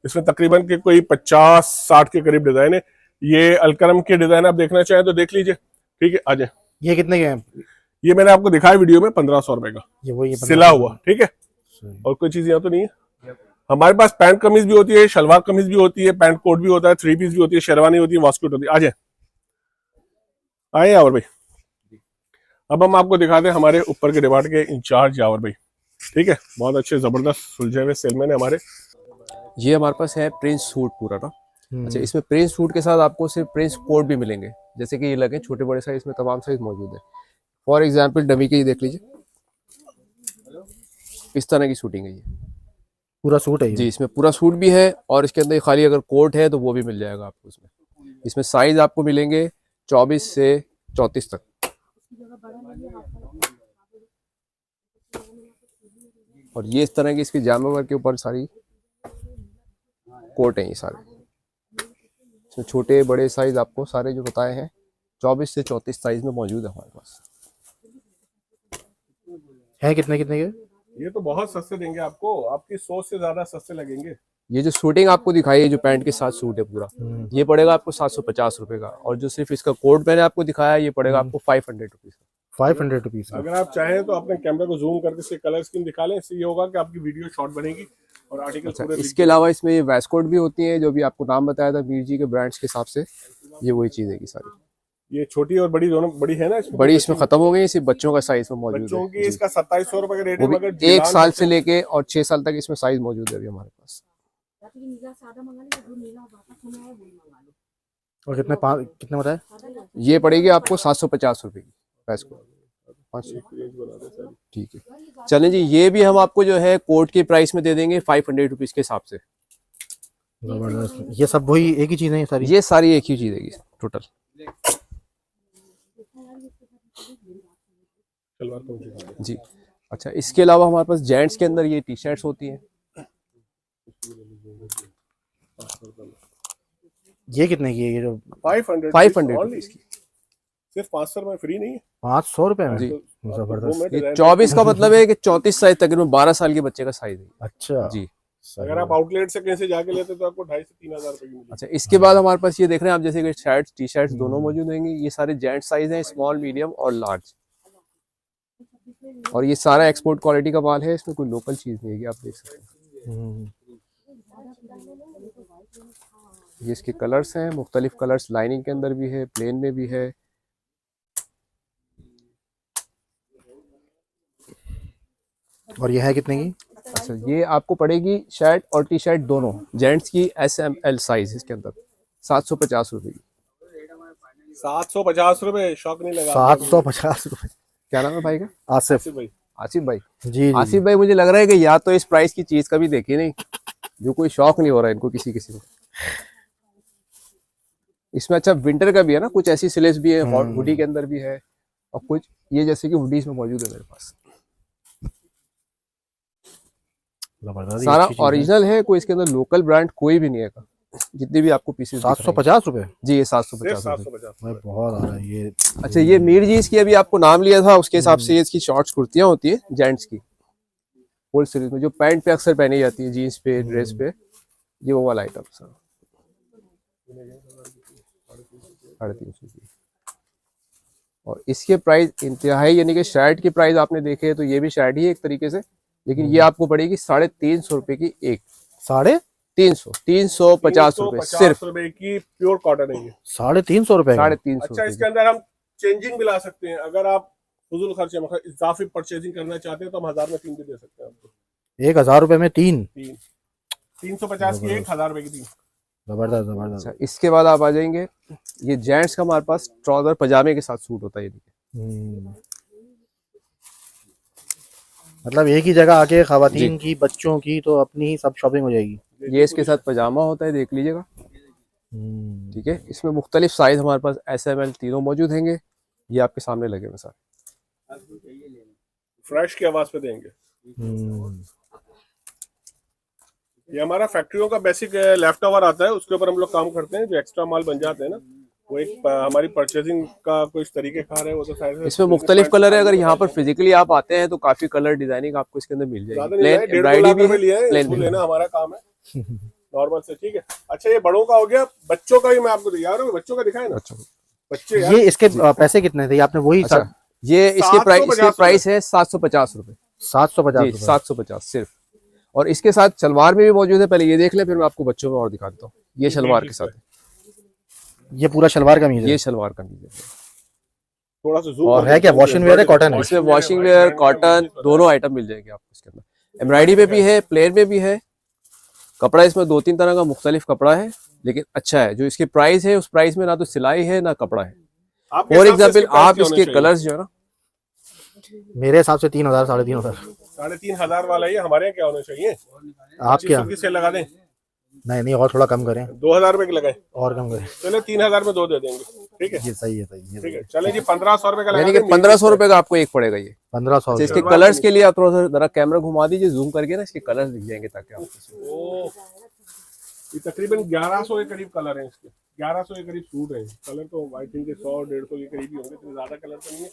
[SPEAKER 1] इसमें तकरीबन के कोई 50-60 के करीब डिजाइन है। ये अलकरम के डिजाइन आप देखना चाहें तो देख लीजिए, ठीक है। आ जाए,
[SPEAKER 2] ये कितने के हैं?
[SPEAKER 1] ये मैंने आपको दिखाया वीडियो में 1500 रुपए का,
[SPEAKER 2] ये वही
[SPEAKER 1] सिला हुआ, ठीक है। और कोई चीज यहाँ तो नहीं है। हमारे पास पैंट कमीज भी होती है, शलवार कमीज भी होती है, पैंट कोट भी होता है, 3 पीस भी होती है, शेरवानी होती है, वास्कोट होती है। आ जाए, आए यावर भाई। अब हम आपको दिखाते हैं हमारे ऊपर के डिपार्ट के इंचार्ज यावर भाई, ठीक है। बहुत अच्छे जबरदस्त सुलझे हुए सेलमैन है हमारे।
[SPEAKER 3] ये हमारे पास है प्रिंस सूट पूरा ना। अच्छा, इसमें प्रिंस सूट के साथ आपको सिर्फ प्रिंस कोट भी मिलेंगे, जैसे कि ये लगे छोटे बड़े साइज में, तमाम साइज मौजूद है। फॉर एग्जांपल डमी के ये देख लीजिए, इस तरह की शूटिंग है ये,
[SPEAKER 2] पूरा सूट है ये?
[SPEAKER 3] जी, इसमें पूरा सूट भी है, और इसके अंदर खाली अगर कोट है तो वो भी मिल जाएगा आपको इसमें। इसमें साइज आपको मिलेंगे 24 से 34 तक। और ये इस तरह की इसकी जामा वर्क के ऊपर सारी कोट हैं, ये सारे इसमें छोटे बड़े साइज आपको सारे जो बताए हैं 24 से 34 साइज में मौजूद है हमारे पास।
[SPEAKER 2] है कितने कितने के?
[SPEAKER 1] ये तो बहुत सस्ते देंगे आपको, आपकी सोच से ज्यादा सस्ते लगेंगे।
[SPEAKER 3] ये जो शूटिंग आपको दिखाई है, जो पैंट के साथ सूट है पूरा, ये पड़ेगा आपको 750 रुपए का। और जो सिर्फ इसका कोट मैंने आपको दिखाया, ये पड़ेगा आपको 500 रुपीज का।
[SPEAKER 2] 500 रुपीज का।
[SPEAKER 1] अगर आप चाहें तो अपने कैमरा को जूम करके इसके कलर स्कीम दिखा लें, इससे ये होगा कि आपकी वीडियो शॉर्ट बनेगी और आर्टिकल
[SPEAKER 3] अच्छा,
[SPEAKER 1] पूरे
[SPEAKER 3] इसके अलावा इसमें ये वेस्टकोट भी होती है, जो भी आपको नाम बताया था मीर जी के ब्रांड्स के हिसाब से, ये वही चीज है कि सारी।
[SPEAKER 1] ये छोटी और बड़ी दोनों बड़ी है ना इसमें?
[SPEAKER 3] बड़ी इसमें खत्म हो गई, सिर्फ बच्चों का साइज में मौजूद
[SPEAKER 1] बच्चों
[SPEAKER 3] है
[SPEAKER 1] की
[SPEAKER 3] जी।
[SPEAKER 1] इसका 2700 रुपए का रेट
[SPEAKER 3] वो
[SPEAKER 1] है,
[SPEAKER 3] भी
[SPEAKER 1] मगर
[SPEAKER 3] 1
[SPEAKER 1] जिलान
[SPEAKER 3] साल से लेके और 6 साल तक इसमें साइज मौजूद है अभी हमारे पास।
[SPEAKER 2] और कितने बताए?
[SPEAKER 3] ये पड़ेगी आपको 750 रुपए की वेस्टकोट, 500, ठीक है। चलें जी, ये भी हम आपको जो है कोट के प्राइस में दे देंगे 500 रुपीज के हिसाब से।
[SPEAKER 2] जबरदस्त। ये सब वही एक ही चीज है सारी?
[SPEAKER 3] ये सारी एक ही चीज है टोटल। जी, अच्छा, इसके अलावा हमारे पास जेंट्स के अंदर ये टी शर्ट्स होती हैं।
[SPEAKER 2] ये कितने की है? ये जो
[SPEAKER 1] 500
[SPEAKER 3] रुपीज की,
[SPEAKER 1] सिर्फ 500 में फ्री नहीं है,
[SPEAKER 2] 500 रुपए में?
[SPEAKER 3] जी।
[SPEAKER 2] जबरदस्त।
[SPEAKER 3] ये 24 का मतलब है कि 34 साइज तकरीबन 12 साल के बच्चे का साइज है।
[SPEAKER 2] अच्छा
[SPEAKER 3] जी।
[SPEAKER 1] अगर आप आउटलेट से कैसे जाके लेते तो आपको 2500 से 3000 रुपए की मिलेगी।
[SPEAKER 3] अच्छा, इसके बाद हमारे पास ये देख रहे हैं आप, जैसे कि शर्ट्स टी शर्ट्स दोनों मौजूद होंगे। ये सारे जेंट्स साइज हैं, स्मॉल मीडियम और लार्ज। और ये सारा एक्सपोर्ट क्वालिटी का माल है, इसमें कोई लोकल चीज नहीं है, आप देख सकते हैं। ये इसके कलर्स हैं, मुख्तलिफ कलर्स लाइनिंग के अंदर भी है, प्लेन में भी है।
[SPEAKER 2] और ये है कितने की?
[SPEAKER 3] अच्छा, ये आपको पड़ेगी शर्ट और टी शर्ट दोनों, जेंट्स की SML साइज इसके अंदर 750 रुपए की।
[SPEAKER 1] 750 रुपए, शौक नहीं लगा?
[SPEAKER 2] 750 रुपए।
[SPEAKER 3] क्या नाम है भाई का?
[SPEAKER 2] आसिफ
[SPEAKER 1] भाई।
[SPEAKER 3] आसिफ भाई।
[SPEAKER 2] जी
[SPEAKER 3] आसिफ भाई, मुझे लग रहा है कि या तो इस प्राइस की चीज कभी देखी नहीं, जो कोई शौक नहीं हो रहा है इनको किसी को। इसमें अच्छा विंटर का भी है ना, कुछ ऐसी स्लीव्स भी है, हुडी के अंदर भी है, और कुछ ये जैसे कि हुडीज में मौजूद है मेरे पास। सारा ओरिजिनल है, कोई इसके अंदर लोकल ब्रांड कोई भी नहीं है का, जितनी भी आपको पीसेस।
[SPEAKER 2] 750 रुपए
[SPEAKER 3] जी, ये 750
[SPEAKER 2] बहुत आ रहा है ये।
[SPEAKER 3] अच्छा, ये मीर जीन्स की अभी आपको नाम लिया था, उसके हिसाब से इसकी शॉर्ट्स कुर्तियां होती है जेंट्स की, फुल सीरीज में, जो पैंट पे अक्सर पहनी जाती है, जीन्स पे, ड्रेस पे, ये वो वाला आइटम सर। 350 की। और इसके प्राइस इंतहाई, यानी कि शर्ट के प्राइस आपने देखे तो ये भी शर्ट ही है एक तरीके से, लेकिन ये आपको पड़ेगी 350 रुपए की एक। 350 रुपए सिर्फ
[SPEAKER 1] की प्योर कॉटन है ये।
[SPEAKER 2] 350 रुपए।
[SPEAKER 3] 350।
[SPEAKER 1] अच्छा, इसके अंदर हम चेंजिंग भी ला सकते हैं, अगर आप फुजूल खर्चे मतलब इजाफी परचेजिंग करना चाहते हैं तो हम 1000 में 3 भी दे सकते हैं आपको।
[SPEAKER 2] 1000 रुपए में 3।
[SPEAKER 1] 350 की 1000 रुपए की 3।
[SPEAKER 2] जबरदस्त जबरदस्त।
[SPEAKER 3] अच्छा, इसके बाद आप आ जाएंगे, ये जेंट्स का हमारे पास ट्राउजर पजामे के साथ सूट होता है, ये देखिए।
[SPEAKER 2] मतलब एक ही जगह आके खवातीन की, बच्चों की तो अपनी ही सब शॉपिंग हो जाएगी।
[SPEAKER 3] ये इसके साथ पजामा होता है, देख लीजिएगा। ठीक है, इसमें मुख्तलिफ साइज हमारे पास SML तीनों मौजूद हैं, ये आपके सामने लगे हुए सर।
[SPEAKER 1] फ्रेश की आवाज पे देंगे। ये हमारा फैक्ट्रियों का बेसिक लेफ्ट ओवर आता है, उसके ऊपर हम लोग काम करते हैं, जो एक्स्ट्रा माल बन जाते हैं ना, वो एक हमारी परचेजिंग का कुछ तरीके कार है, वो तो शायद
[SPEAKER 3] इसमें मुख्तलिफ कलर है। अगर यहाँ पर फिजिकली आप आते हैं तो काफी कलर डिजाइनिंग आपको इसके अंदर मिल जाएगी। प्लेन एम्ब्रॉयडरी भी है, प्लेन भी
[SPEAKER 1] लेना हमारा काम है नॉर्मल से। ठीक है, अच्छा ये बड़ों का हो गया, बच्चों का भी मैं आपको यार बच्चों का दिखाए ना। बच्चे
[SPEAKER 2] ये इसके पैसे कितने थे आपने वही?
[SPEAKER 3] अच्छा, ये इसके प्राइस है 750 रुपए।
[SPEAKER 2] 750
[SPEAKER 3] 750 सिर्फ। और इसके साथ शलवार में भी मौजूद है, पहले ये देख ले, फिर मैं आपको बच्चों में और दिखा देता हूँ। ये शलवार के साथ,
[SPEAKER 2] ये पूरा शलवार कमीज है।
[SPEAKER 3] ये शलवार कमीज है।
[SPEAKER 1] थोड़ा सा जूम
[SPEAKER 2] और है क्या वॉशिंग वेयर है, कॉटन है?
[SPEAKER 3] इसमें वॉशिंग वेयर, कॉटन दोनों आइटम मिल जाएंगे आपको इसके अंदर। एम्ब्रॉयडरी में भी है, प्लेन में भी है। कपड़ा इसमें 2-3 तरह का मुख्तलिफ कपड़ा है, लेकिन अच्छा है। जो इसके प्राइस है, उस प्राइस में ना तो सिलाई है ना कपड़ा है। फॉर एग्जाम्पल आप इसके कलर्स जो है ना,
[SPEAKER 2] मेरे हिसाब से 3000 3500
[SPEAKER 1] 3,500 वाला ये हमारे यहाँ क्या होना चाहिए?
[SPEAKER 2] आप क्या
[SPEAKER 1] सेल लगा दें?
[SPEAKER 2] नहीं और थोड़ा कम करें,
[SPEAKER 1] 2000 रुपए की लगाए
[SPEAKER 2] और कम करें।
[SPEAKER 1] चले 3000 में 2 दे देंगे। ठीक है,
[SPEAKER 2] ये सही है
[SPEAKER 1] ठीक है। चले जी 1500 रुपए का,
[SPEAKER 3] यानी कि 1500 रुपए का आपको एक पड़ेगा ये।
[SPEAKER 2] 1500।
[SPEAKER 3] इसके कलर्स के लिए आप थोड़ा सा जरा कैमरा घुमा दीजिए, जूम करके ना, इसके कलर्स दिख जाएंगे ताकि आपको।
[SPEAKER 1] ये तकरीबन 1100 के करीब कलर हैं इसके, 1100 के करीब सूट है। कलर तो आई थिंक 100-150 के करीब ही होंगे, इतने ज्यादा कलर तो नहीं है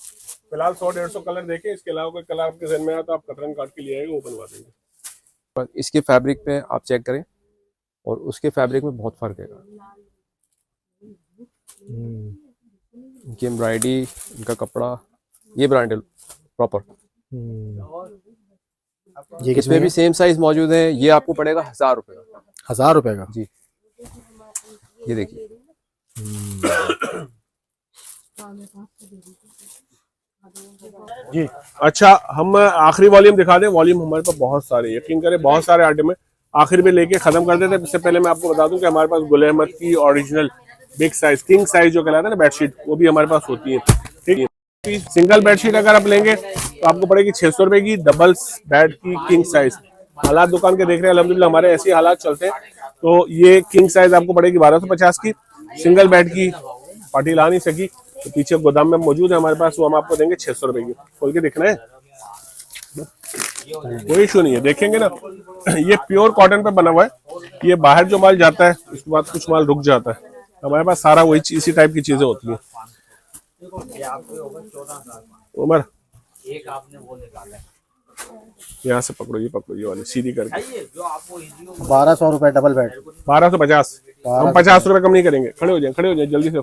[SPEAKER 1] फिलहाल। 100-150 कलर देखें, इसके अलावा कोई कलर आपके जहन में आया तो आप कतरन काट के लिए आएगा, वो बनवा देंगे।
[SPEAKER 3] इसके फैब्रिक पे आप चेक करें और उसके फैब्रिक में बहुत फर्क है। इनकी एम्ब्रॉयडरी, इनका कपड़ा, ये ब्रांड है प्रॉपर।
[SPEAKER 2] ये
[SPEAKER 3] इसमें भी सेम साइज मौजूद है। ये आपको पड़ेगा 1000 रुपए का।
[SPEAKER 2] 1000 रुपए का
[SPEAKER 3] जी, ये देखिए।
[SPEAKER 1] जी अच्छा, हम आखिरी वॉल्यूम दिखा दें। वॉल्यूम हमारे पास बहुत सारे, यकीन करें बहुत सारे आइटम है, आखिर में लेके खत्म कर देते हैं। इससे पहले मैं आपको बता दूं कि हमारे पास गुल अहमद की original big size, king size जो कहलाता है ना बेडशीट, वो भी हमारे पास होती है। ठीक है, सिंगल बेडशीट अगर आप लेंगे तो आपको पड़ेगी 600 रुपए की, डबल बेड की किंग साइज। हालात दुकान के देख रहे हैं अल्हम्दुलिल्लाह, हमारे ऐसे हालात चलते हैं। तो ये किंग साइज आपको पड़ेगी 1250 की। सिंगल बेड की पार्टी ला नहीं सकी तो पीछे गोदाम में मौजूद है हमारे पास, वो हम आपको देंगे 600 रुपए की। खोल के देखना है, कोई इशू नहीं है, देखेंगे ना। ये प्योर कॉटन पे बना हुआ है। ये बाहर जो माल जाता है उसके बाद कुछ माल रुक जाता है, हमारे पास सारा वही इसी टाइप की चीजें होती है। उमर
[SPEAKER 4] एक आपने वो निकाला है,
[SPEAKER 1] यहाँ से पकड़ो, ये पकड़ो, ये वाली सीधी करके।
[SPEAKER 2] 1200 रुपए डबल बेड।
[SPEAKER 1] 1250। हम 50 रुपए कम नहीं करेंगे। खड़े हो जाए, खड़े हो जाए जल्दी से।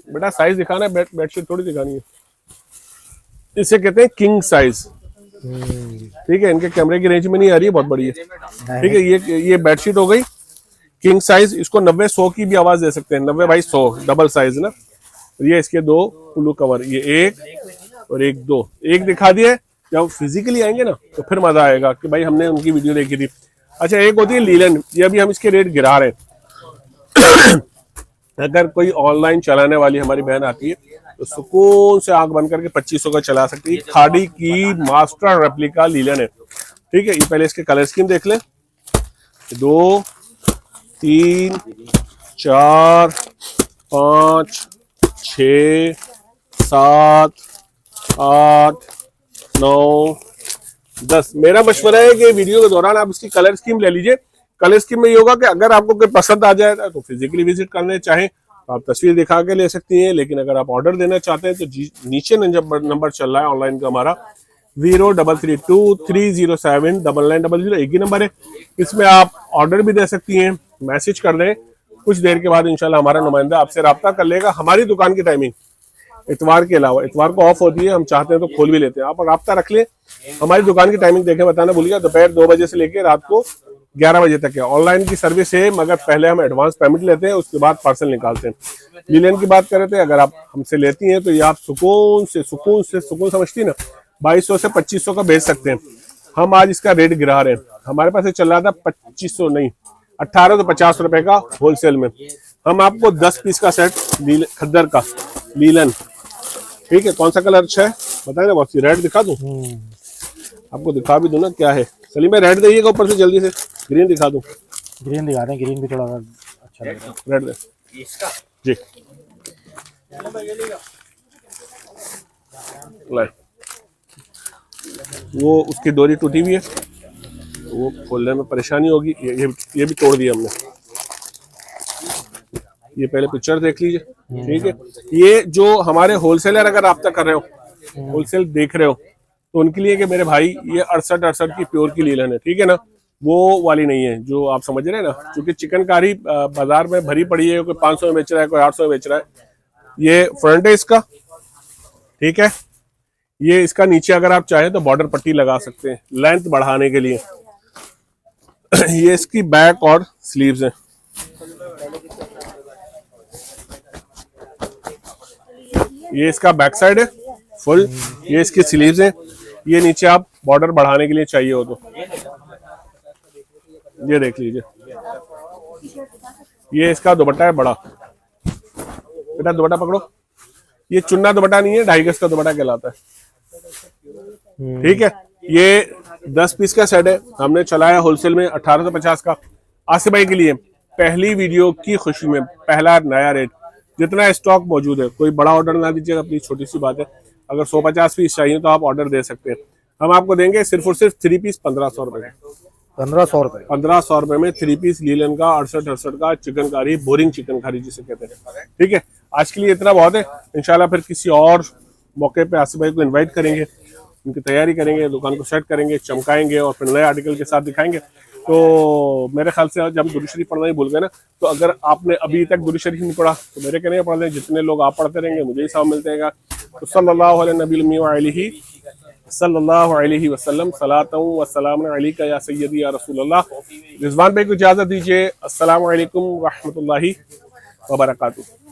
[SPEAKER 1] बेटा साइज दिखाना है, बेडशीट थोड़ी दिखानी है। इसे कहते हैं किंग साइज। ठीक है, इनके कैमरे की रेंज में नहीं आ रही है, बहुत बड़ी है। ठीक है, ये बेडशीट हो गई किंग साइज, इसको 90-100 की भी आवाज दे सकते हैं, 90x100 डबल साइज ना। ये इसके 2 पिलो कवर, ये 1 और 1 2 एक दिखा दिए। जब फिजिकली आएंगे ना तो फिर मजा आएगा कि भाई हमने उनकी वीडियो देखी थी। अच्छा, एक होती है लीलन, ये अभी हम इसके रेट गिरा रहे हैं। अगर कोई ऑनलाइन चलाने वाली हमारी बहन आती है तो सुकून से आंख बंद करके 2500 का चला सकती है। खाड़ी की मास्टर रेप्लिका लीलन है। ठीक है, ये पहले इसके कलर स्कीम देख ले, 2 3 4 5 6 7 8 9 10। मेरा मशवरा है कि वीडियो के दौरान आप इसकी कलर स्कीम ले लीजिए। कलर स्कीम में ये होगा कि अगर आपको कोई पसंद आ जाए तो फिजिकली विजिट करने चाहें तो आप तस्वीर दिखा के ले सकती हैं, लेकिन अगर आप ऑर्डर देना चाहते हैं तो नीचे नंबर चल रहा है ऑनलाइन का हमारा 0332307990, एक ही नंबर है। इसमें आप ऑर्डर भी दे सकती हैं, मैसेज कर दें, कुछ देर के बाद इंशाल्लाह हमारा नुमाइंदा आपसे रब्ता कर लेगा। हमारी दुकान की टाइमिंग इतवार के अलावा, इतवार को ऑफ होती है, हम चाहते हैं तो खोल भी लेते हैं, आप रब्ता रख लें। हमारी दुकान की टाइमिंग देखें, बताना भूलिएगा, दोपहर 2 बजे से लेकर रात को 11 बजे तक है। ऑनलाइन की सर्विस है, मगर पहले हम एडवांस पेमेंट लेते हैं, उसके बाद पार्सल निकालते हैं। लीलन की बात कर रहे थे, अगर आप हमसे लेती हैं तो ये आप सुकून समझती ना 2200 से 2500 का भेज सकते हैं। हम आज इसका रेट गिरा रहे हैं, हमारे पास ये चल रहा था 2500 नहीं 1850 रुपए का होलसेल में। हम आपको 10 पीस का सेट खद्दर का लीलन, ठीक है, कौन सा कलर अच्छा है बताए ना बॉस? रेड दिखा दूं आपको, दिखा भी दूं ना क्या है। सलीम भाई रेड दिएगा ऊपर से जल्दी से, ग्रीन दिखा दूं?
[SPEAKER 2] ग्रीन दिखा दें, ग्रीन भी थोड़ा अच्छा लग रहा है।
[SPEAKER 1] रेड दे जी, ले। वो उसकी डोरी टूटी हुई है, वो खोलने में परेशानी होगी। ये भी तोड़ दिया हमने। ये पहले पिक्चर देख लीजिए, ठीक है। ये जो हमारे होलसेलर अगर आप तक कर रहे हो, होलसेल देख रहे हो, तो उनके लिए कि मेरे भाई ये 68 की प्योर की लीलन है, ठीक है ना, वो वाली नहीं है जो आप समझ रहे हैं ना। क्योंकि चिकनकारी बाजार में भरी पड़ी है, कोई 500 में बेच रहा है, कोई 800 में बेच रहा है। ये फ्रंट है इसका, ठीक है। ये इसका नीचे अगर आप चाहें तो बॉर्डर पट्टी लगा सकते हैं लेंथ बढ़ाने के लिए। ये इसकी बैक और स्लीव्स हैं। ये इसका बैक साइड है फुल, ये इसकी स्लीव्स हैं। ये नीचे आप बॉर्डर बढ़ाने के लिए चाहिए हो तो ये देख लीजिए। ये इसका दुपट्टा है बड़ा, बेटा दुपट्टा पकड़ो। ये चुन्ना दुपट्टा नहीं है, 2.5 गज का दुपट्टा कहलाता है, ठीक है। ये 10 पीस का सेट है, हमने चलाया होलसेल में 1850 का। आसिफ भाई के लिए पहली वीडियो की खुशी में पहला नया रेट, जितना स्टॉक मौजूद है। कोई बड़ा ऑर्डर ना दीजिएगा, अपनी छोटी सी बात है। अगर 150 पीस चाहिए तो आप ऑर्डर दे सकते हैं। हम आपको देंगे सिर्फ और सिर्फ 3 पीस 1500 रुपए।
[SPEAKER 2] 1500 रुपए,
[SPEAKER 1] 1500 रुपए में 3 पीस लीलन का 68 का चिकनकारी, बोरिंग चिकनकारी जिसे कहते हैं, ठीक है। आज के लिए इतना बहुत है, इंशाल्लाह फिर किसी और मौके पे आसिफ भाई को इनवाइट करेंगे, उनकी तैयारी करेंगे, दुकान को सेट करेंगे, चमकाएंगे और फिर नए आर्टिकल के साथ दिखाएंगे। तो मेरे ख्याल से जब दुरूद शरीफ पढ़ना ही भूल गए ना, तो अगर आपने अभी तक दुरूद शरीफ नहीं पढ़ा तो मेरे कहने पढ़ लें। जितने लोग आप पढ़ते रहेंगे मुझे ही साहब मिलते हैं। तो सल्लल्लाहु अलैहि वसल्लम सलातु व सलामुन अलैका या सय्यदी या रसूलल्लाह। रिजवान भाई को इजाजत दीजिए। अस्सलामु अलैकुम व रहमतुल्लाहि व बरकातुहू।